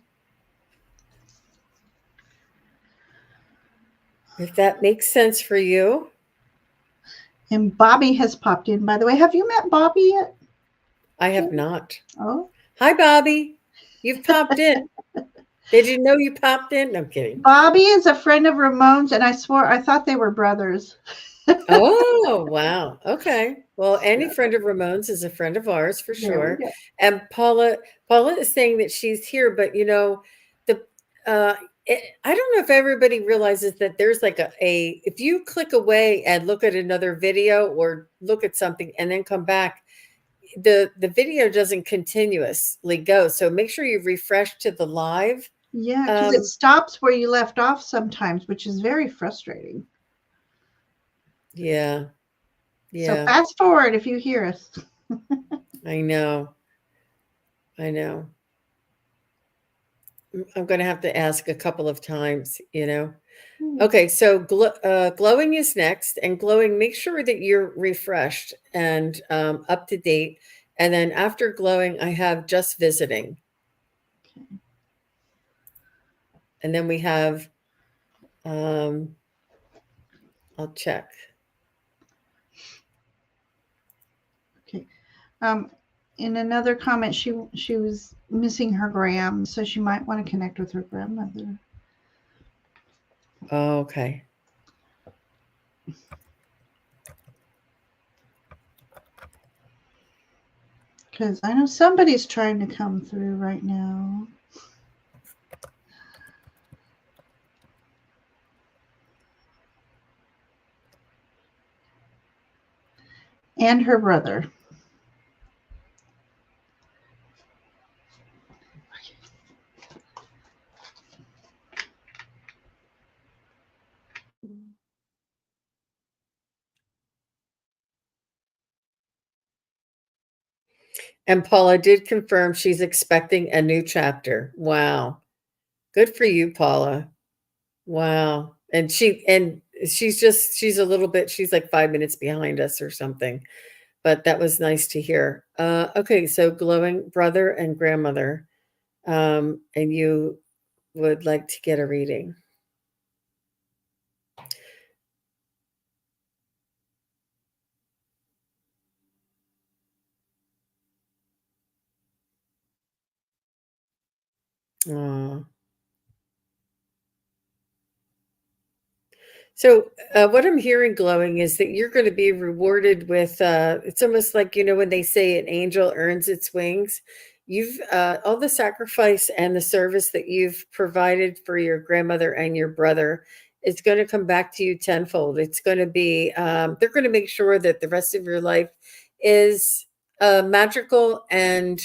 if that makes sense for you. And Bobby has popped in, by the way. Have you met Bobby yet, I have Jamie? not. Oh, Hi, Bobby. You've popped in. Did you know you popped in? No, I'm kidding. Bobby is a friend of Ramon's, and I swore I thought they were brothers. Oh, wow. Okay. Well, any Yeah, friend of Ramon's is a friend of ours for there we sure. go. And Paula is saying that she's here, but the uh I don't know if everybody realizes that there's like a if you click away and look at another video or look at something and then come back, the video doesn't continuously go. So make sure you refresh to the live. Yeah, because it Um stops where you left off sometimes, which is very frustrating. yeah, So yeah. fast forward if you hear us. I know. I know. I'm going to have to ask a couple of times. Hmm. Okay, so glowing is next, and glowing, make sure that you're refreshed and up to date. And then after glowing, I have just visiting. And then we have, um, I'll check. Okay. Um, in another comment, she was missing her gram, so she might want to connect with her grandmother. Okay. Because I know somebody's trying to come through right now. And her brother. And Paula did confirm she's expecting a new chapter. Wow. Good for you, Paula. Wow. And she's a little bit, she's like 5 minutes behind us or something. But that was nice to hear. Okay, so glowing brother and grandmother, and you would like to get a reading. Aw. So, what I'm hearing glowing is that you're going to be rewarded with, it's almost like, when they say an angel earns its wings. All the sacrifice and the service that you've provided for your grandmother and your brother is going to come back to you tenfold. It's going to be, they're going to make sure that the rest of your life is magical and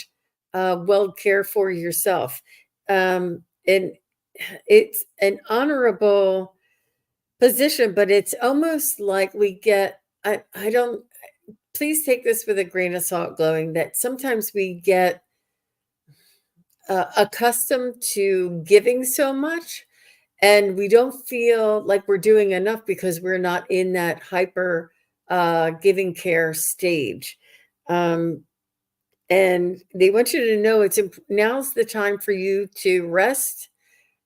well cared for yourself. And it's an honorable position, but it's almost like we get I don't please take this with a grain of salt glowing that sometimes we get accustomed to giving so much and we don't feel like we're doing enough because we're not in that hyper giving care stage. Um, and they want you to know now's the time for you to rest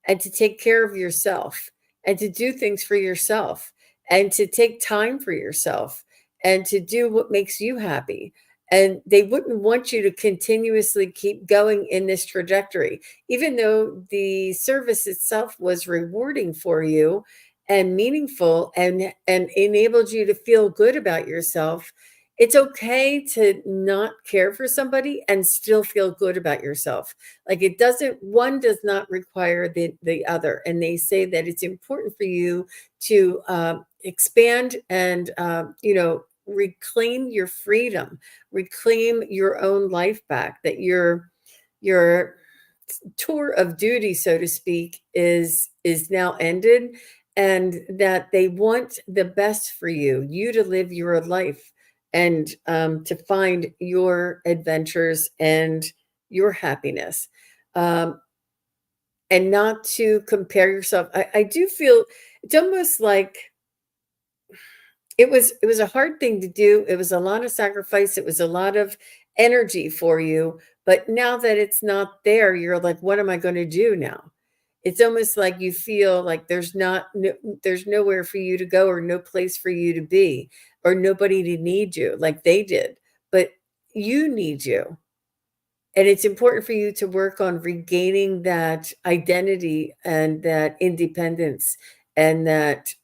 and to take care of yourself and to do things for yourself and to take time for yourself and to do what makes you happy. And they wouldn't want you to continuously keep going in this trajectory, even though the service itself was rewarding for you and meaningful and enabled you to feel good about yourself. It's okay to not care for somebody and still feel good about yourself. Like it doesn't, one does not require the other. And they say that it's important for you to expand and, reclaim your freedom, reclaim your own life back, that your tour of duty, so to speak, is now ended, and that they want the best for you to live your life and to find your adventures and your happiness, um, and not to compare yourself. I do feel it's almost like it was a hard thing to do. It was a lot of sacrifice. It was a lot of energy for you. But now that it's not there, you're like, what am I going to do now? It's almost like you feel like there's nowhere for you to go or no place for you to be or nobody to need you like they did. But you need you. And it's important for you to work on regaining that identity and that independence and that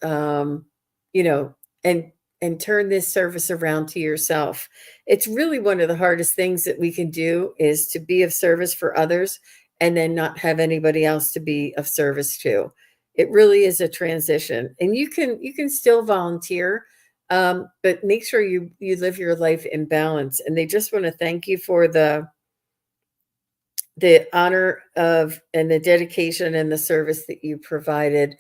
you know and and turn this service around to yourself. It's really one of the hardest things that we can do is to be of service for others and then not have anybody else to be of service to. It really is a transition. And you can still volunteer, but make sure you live your life in balance. And they just want to thank you for the honor of and the dedication and the service that you provided.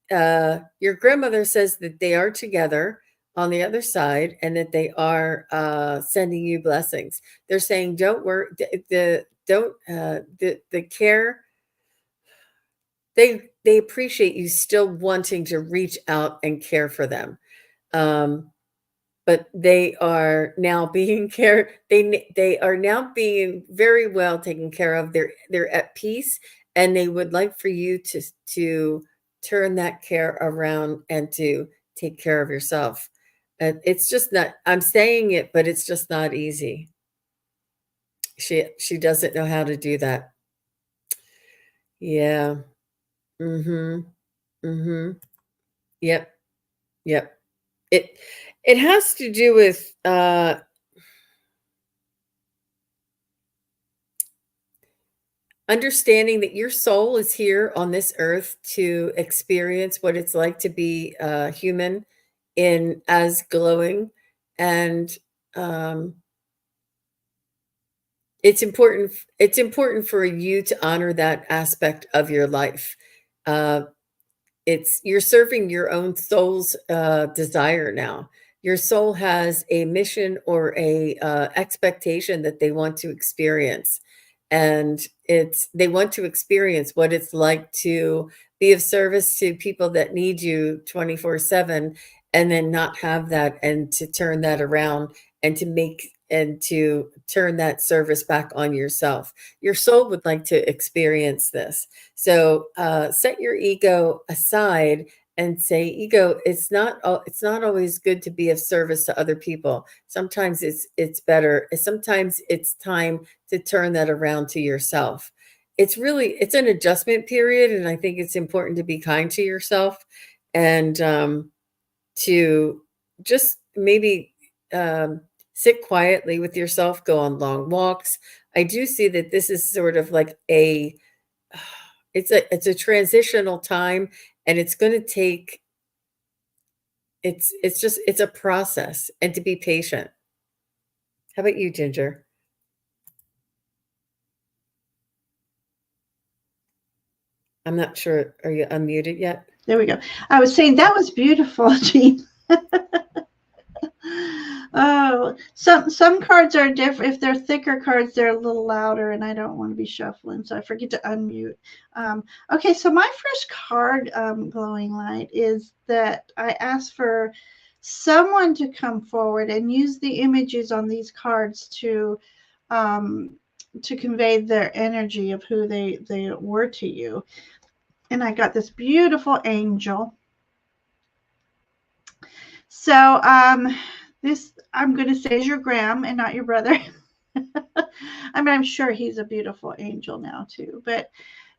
Your grandmother says that they are together on the other side and that they are sending you blessings. They're saying, "Don't worry, the don't the care." They appreciate you still wanting to reach out and care for them. Um, but they are now being care they are now being very well taken care of. They're at peace, and they would like for you to turn that care around and to take care of yourself. And it's just not, I'm saying it, but it's just not easy. She doesn't know how to do that. Yeah. Mhm. Mhm. Yep. Yep. It has to do with understanding that your soul is here on this earth to experience what it's like to be human in as glowing, and um, it's important for you to honor that aspect of your life. Uh, it's you're serving your own soul's desire now. Your soul has a mission or a expectation that they want to experience, and they want to experience what it's like to be of service to people that need you 24/7, and then not have that, and to turn that around and to turn that service back on yourself. Your soul would like to experience this. So set your ego aside and say, ego, it's not always good to be of service to other people. Sometimes it's better. Sometimes it's time to turn that around to yourself. it's an adjustment period, and I think it's important to be kind to yourself and to just maybe sit quietly with yourself, go on long walks. I do see that this is sort of like a it's a transitional time, and it's going to take it's a process, and to be patient. How about you, Ginger? I'm not sure. Are you unmuted yet? There we go. I was saying that was beautiful, Jean. Oh, some cards are different. If they're thicker cards, they're a little louder, and I don't want to be shuffling, so I forget to unmute. Okay, so my first card, glowing light, is that I asked for someone to come forward and use the images on these cards um, to convey their energy of who they were to you. And I got this beautiful angel. So this I'm going to say is your Graham and not your brother. I mean, I'm sure he's a beautiful angel now too, but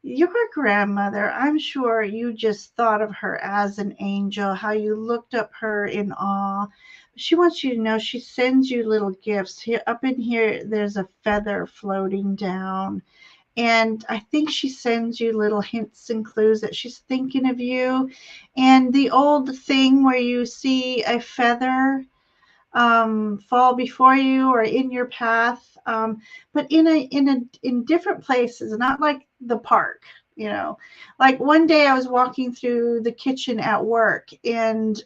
your grandmother, I'm sure you just thought of her as an angel, how you looked up her in awe. She wants you to know she sends you little gifts. Here up in here, there's a feather floating down. And I think she sends you little hints and clues that she's thinking of you. And the old thing where you see a feather fall before you or in your path, but in different places, not like the park. You know, like one day I was walking through the kitchen at work, and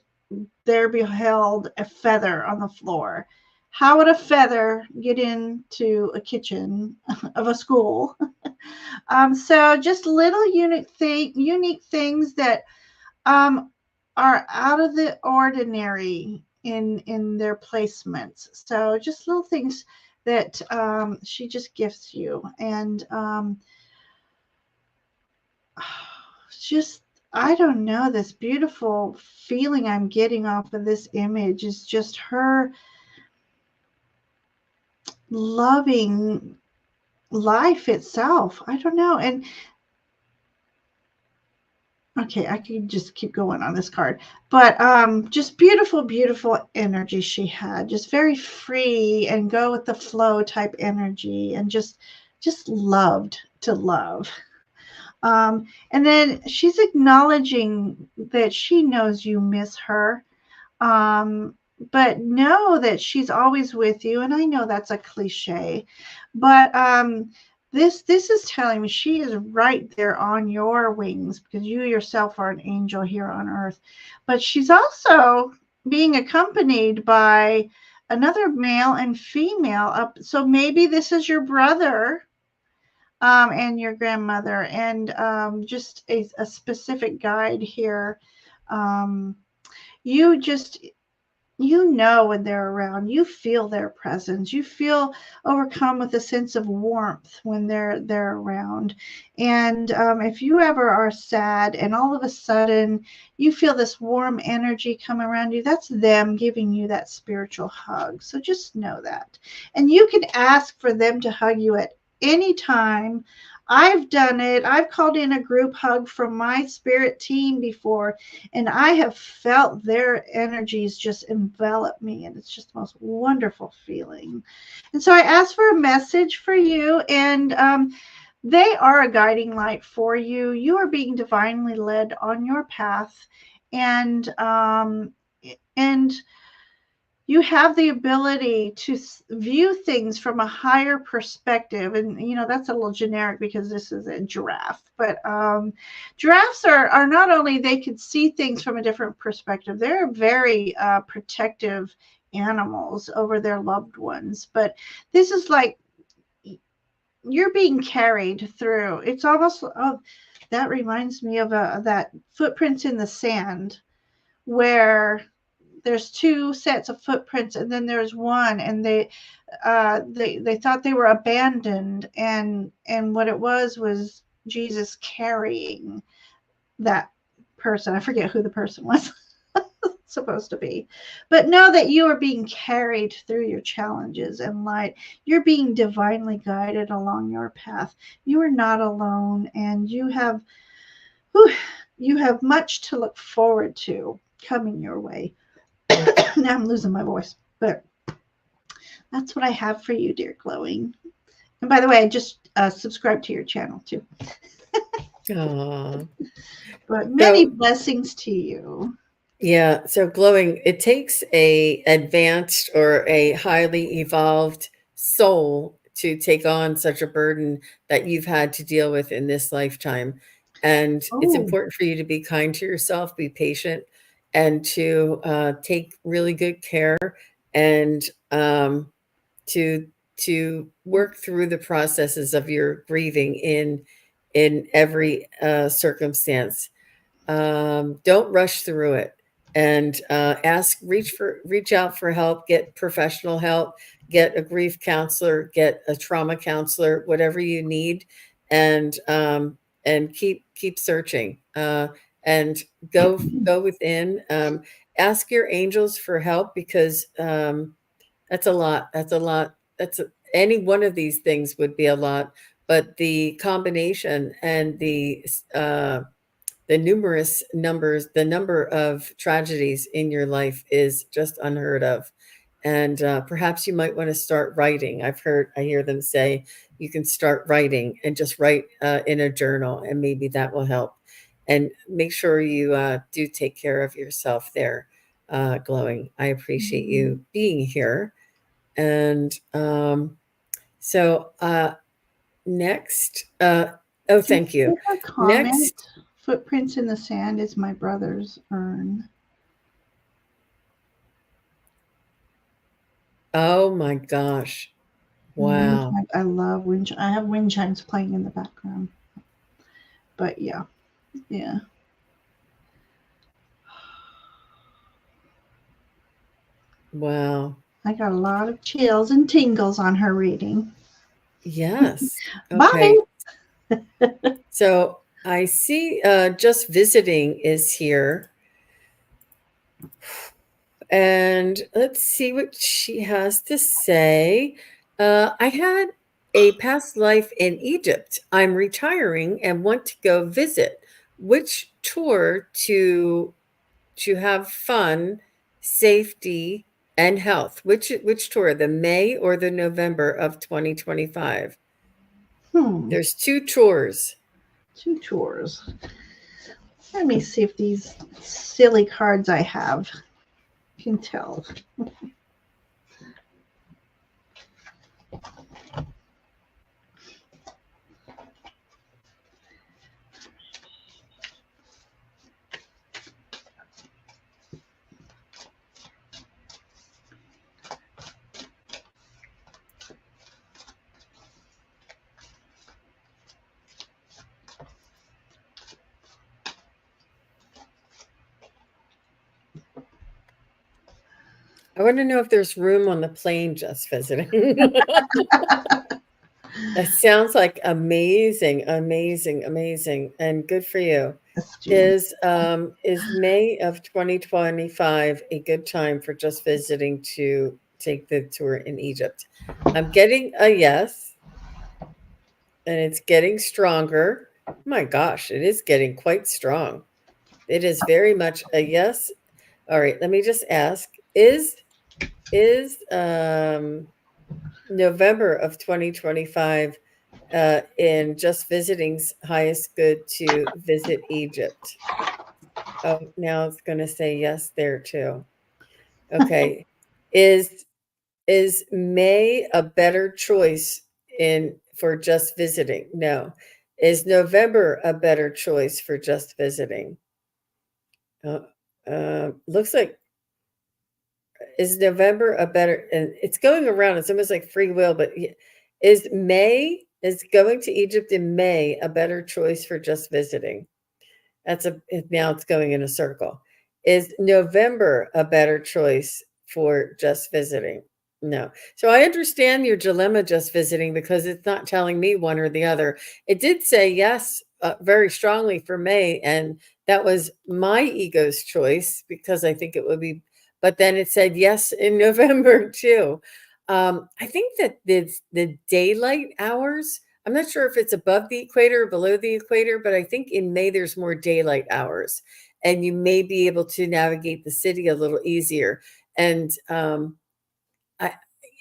there beheld a feather on the floor. How would a feather get into a kitchen of a school? So just little unique things that are out of the ordinary in their placements. So just little things that she just gifts you, and just I don't know, this beautiful feeling I'm getting off of this image is just her loving life itself. I don't know. And okay, I could just keep going on this card, but just beautiful energy she had, just very free and go with the flow type energy, and just loved to love. And then she's acknowledging that she knows you miss her, um, but know that she's always with you. And I know that's a cliche, but this is telling me she is right there on your wings, because you yourself are an angel here on earth. But she's also being accompanied by another male and female up. So maybe this is your brother, and your grandmother, and just a specific guide here. Um, you just when they're around, you feel their presence, you feel overcome with a sense of warmth when they're around. And if you ever are sad and all of a sudden you feel this warm energy come around you, that's them giving you that spiritual hug. So just know that, and you can ask for them to hug you at any time. I've done it. I've called in a group hug from my spirit team before, and I have felt their energies just envelop me, and it's just the most wonderful feeling. And so I asked for a message for you, and they are a guiding light for you. You are being divinely led on your path, and you have the ability to view things from a higher perspective. And that's a little generic because this is a giraffe, but giraffes are not only, they could see things from a different perspective, they're very protective animals over their loved ones. But this is like you're being carried through. It's almost, oh, that reminds me of that footprints in the sand, where there's two sets of footprints, and then there's one, and they thought they were abandoned, and what it was Jesus carrying that person. I forget who the person was. supposed to be. But know that you are being carried through your challenges and light. You're being divinely guided along your path. You are not alone, and whew, you have much to look forward to coming your way. Now I'm losing my voice, but that's what I have for you, dear Glowing. And by the way, I just subscribe to your channel too. Aw. But many So blessings to you. yeah, so glowing, it takes a advanced or a highly evolved soul to take on such a burden that you've had to deal with in this lifetime. And it's Oh, important for you to be kind to yourself, be patient, and to take really good care and to work through the processes of your grieving in every circumstance. Don't rush through it, and reach out for help, get professional help, get a grief counselor, get a trauma counselor, whatever you need, and keep searching, and go within. Ask your angels for help, because that's a lot. That's a lot. Any one of these things would be a lot, but the combination and the numerous numbers, the number of tragedies in your life is just unheard of. And perhaps you might want to start writing. I hear them say you can start writing and just write in a journal, and maybe that will help. And make sure you do take care of yourself there, Glowing. I appreciate you being here. And so next, oh, do you thank you. see her comment? Next, Footprints in the sand is my brother's urn. oh my gosh. And wind Wow. chimes. I love wind. I have wind chimes playing in the background. But yeah, yeah. Wow. I got a lot of chills and tingles on her reading. Yes. Bye. Okay. So I see Just Visiting is here. And let's see what she has to say. I had a past life in Egypt. I'm retiring and want to go visit. Which tour to have fun, safety, and health? Which tour, the May or the November of 2025? Hmm. There's two tours. Two tours. Let me see if these silly cards I have can tell. I want to know if there's room on the plane just visiting. That sounds like amazing, amazing, amazing, and good for you. Let's do. Is May of 2025 a good time for just visiting to take the tour in Egypt? I'm getting a yes, and it's getting stronger. My gosh, it is getting quite strong. It is very much a yes. All right, let me just ask: is November of 2025 in Just Visiting's highest good to visit Egypt? Oh, now it's going to say yes there too. Okay. Is is May a better choice in for just visiting? No. Is November a better choice for just visiting? Uh, looks like is November a better, and it's going around, it's almost like free will, but is going to Egypt in May a better choice for just visiting? Now it's going in a circle. Is November a better choice for just visiting? No. So I understand your dilemma, just visiting, because it's not telling me one or the other. It did say yes very strongly for May, and that was my ego's choice because I think it would be. But then it said yes in November too. I think that the daylight hours. I'm not sure if it's above the equator or below the equator, but I think in May there's more daylight hours, and you may be able to navigate the city a little easier. And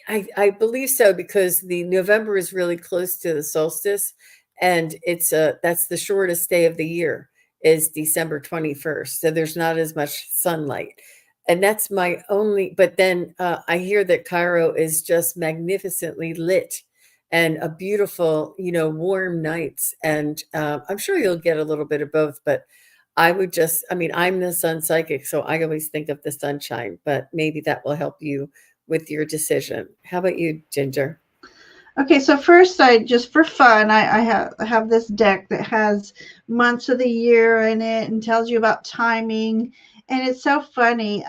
I, I believe so because the November is really close to the solstice, and that's the shortest day of the year is December 21st. So there's not as much sunlight. And that's my only, but then I hear that Cairo is just magnificently lit and a beautiful, warm nights. And I'm sure you'll get a little bit of both, but I mean, I'm the sun psychic, so I always think of the sunshine, but maybe that will help you with your decision. How about you, Ginger? Okay, so first, just for fun, I have this deck that has months of the year in it and tells you about timing, and it's so funny.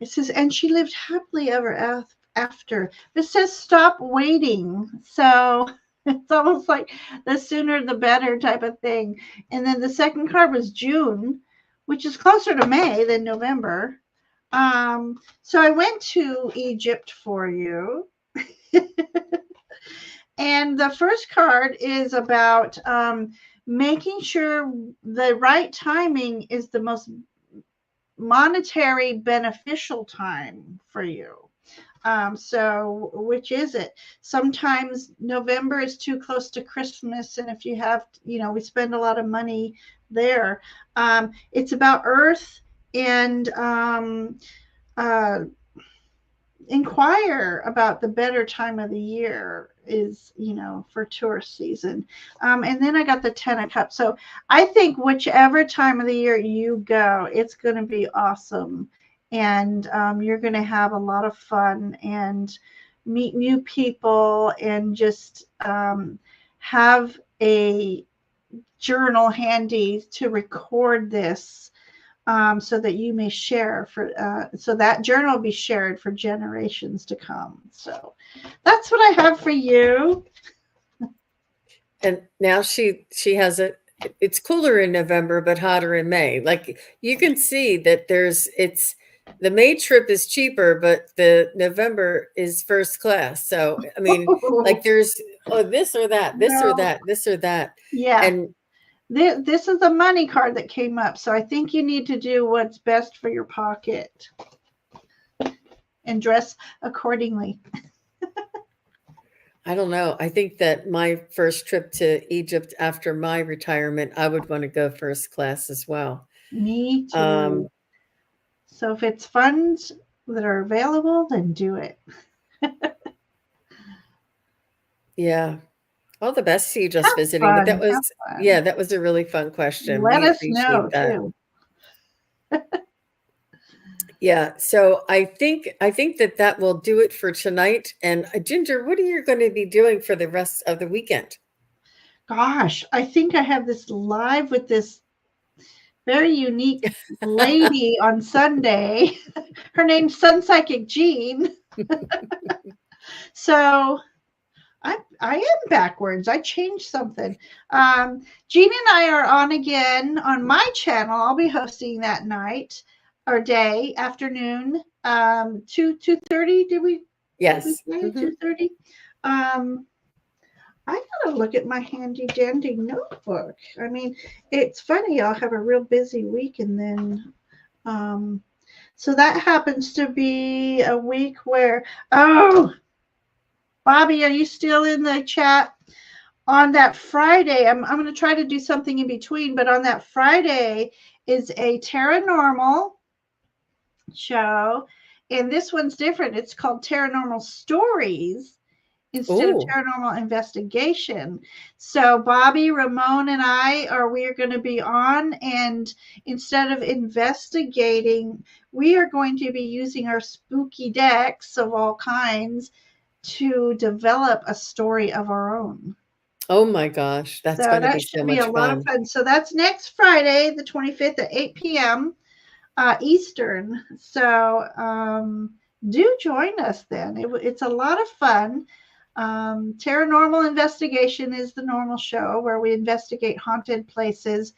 It says, and she lived happily ever after. It says, stop waiting. So it's almost like the sooner the better type of thing. And then the second card was June, which is closer to May than November. So I went to Egypt for you. And the first card is about making sure the right timing is the most monetary beneficial time for you. So which is it? Sometimes November is too close to Christmas, and if you have, we spend a lot of money there. It's about Earth and inquire about the better time of the year is, for tourist season. And then I got the 10 of cups. So I think whichever time of the year you go, it's going to be awesome. And you're going to have a lot of fun and meet new people and just have a journal handy to record this, so that you may share so that journal will be shared for generations to come. So that's what I have for you. And now she has it. It's cooler in November, but hotter in May. Like you can see that it's the May trip is cheaper, but the November is first class. So I mean, like there's this or that, this or No, that, this or that, yeah. and This is the money card that came up. So I think you need to do what's best for your pocket and dress accordingly. I don't know. I think that my first trip to Egypt after my retirement, I would want to go first class as well. Me too. Um, So if it's funds that are available, then do it. yeah. All the best to you just Have visiting. But fun. Have yeah, fun. that was a really fun question. Let We us appreciate know that. too. Yeah. So I think that will do it for tonight. And Ginger, what are you going to be doing for the rest of the weekend? Gosh, I think I have this live with this very unique lady on Sunday. Her name's Sun Psychic Jean. So I am backwards. I changed something. Jean and I are on again on my channel. I'll be hosting that night or day, afternoon. 2:30. Did we Yes. say Hmm. 2:30? Um, I gotta look at my handy dandy notebook. I mean, it's funny. I'll have a real busy week, and then so that happens to be a week where, oh, Bobby, are you still in the chat? On that Friday, I'm going to try to do something in between, but on that Friday is a Terranormal show, and this one's different. It's called Terranormal Stories instead of Oh, Paranormal Investigation. So Bobby, Ramon, and we are going to be on, and instead of investigating, we are going to be using our spooky decks of all kinds to develop a story of our own. oh my gosh. That's So going to that be so should be a much lot of fun. fun. So that's next Friday, the 25th at 8 p.m. Eastern. So do join us then. It's a lot of fun. Paranormal Investigation is the normal show where we investigate haunted places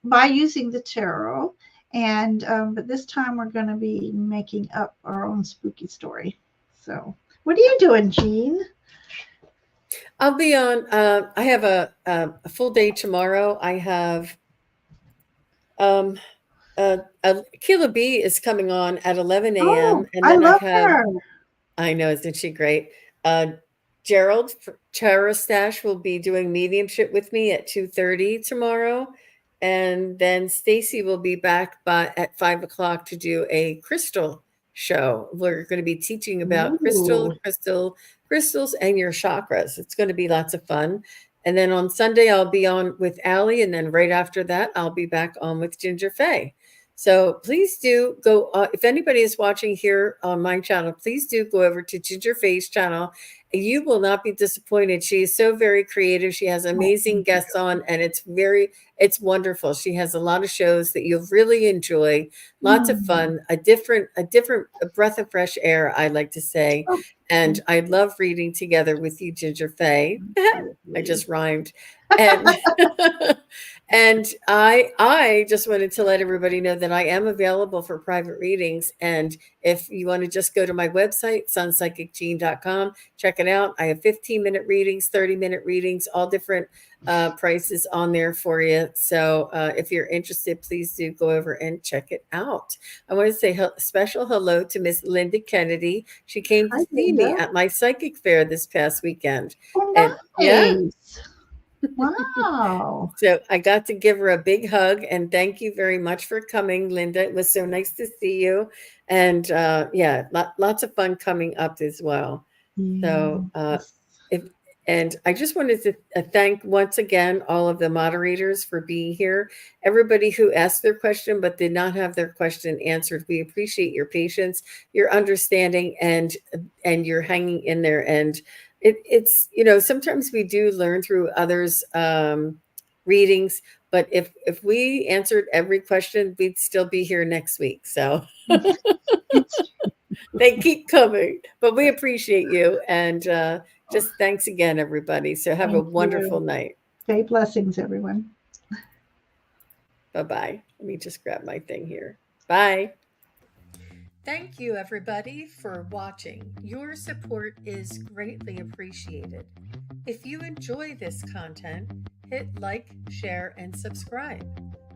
by using the tarot. And but this time we're going to be making up our own spooky story. So, what are you doing, Jean? I'll be on. I have a full day tomorrow. I have um, Kila B is coming on at 11 a.m. Oh, and I then I love have. her. I know, isn't she great? Gerald Charastash will be doing mediumship with me at 2:30 tomorrow, and then Stacy will be back at 5 o'clock to do a crystal show. We're going to be teaching about Ooh. crystals, and your chakras. It's going to be lots of fun. And then on Sunday, I'll be on with Allie, and then right after that, I'll be back on with Ginger Fae. So please do go. If anybody is watching here on my channel, please do go over to Ginger Fae's channel. You will not be disappointed. She is so very creative. She has Oh, amazing thank you. guests on, and it's wonderful. She has a lot of shows that you'll really enjoy. Lots of Mm, fun, a breath of fresh air, I like to say. oh, And thank I love reading together with you, Ginger Fae. you, I lovely. just rhymed. And and I just wanted to let everybody know that I am available for private readings. And if you want to just go to my website, sunpsychicgene.com, check it out. I have 15-minute readings, 30-minute readings, all different prices on there for you. So if you're interested, please do go over and check it out. I want to say special hello to Miss Linda Kennedy. She came to Hi, see me Linda. at my psychic fair this past weekend. Oh, And yeah, nice. Wow. so I got to give her a big hug and thank you very much for coming, Linda. It was so nice to see you. And yeah, lots of fun coming up as well. So, Yes. if and I just wanted to thank once again all of the moderators for being here. Everybody who asked their question but did not have their question answered. We appreciate your patience, your understanding, and your hanging in there. And it's sometimes we do learn through others' readings, but if we answered every question, we'd still be here next week. So It's, they keep coming, but we appreciate you. And just thanks again, everybody. So have a thank wonderful you. night. Say blessings, everyone. Bye bye. Let me just grab my thing here. Bye. Thank you, everybody, for watching. Your support is greatly appreciated. If you enjoy this content, hit like, share, and subscribe.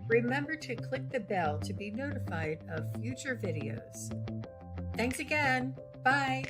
Remember to click the bell to be notified of future videos. Thanks again. Bye.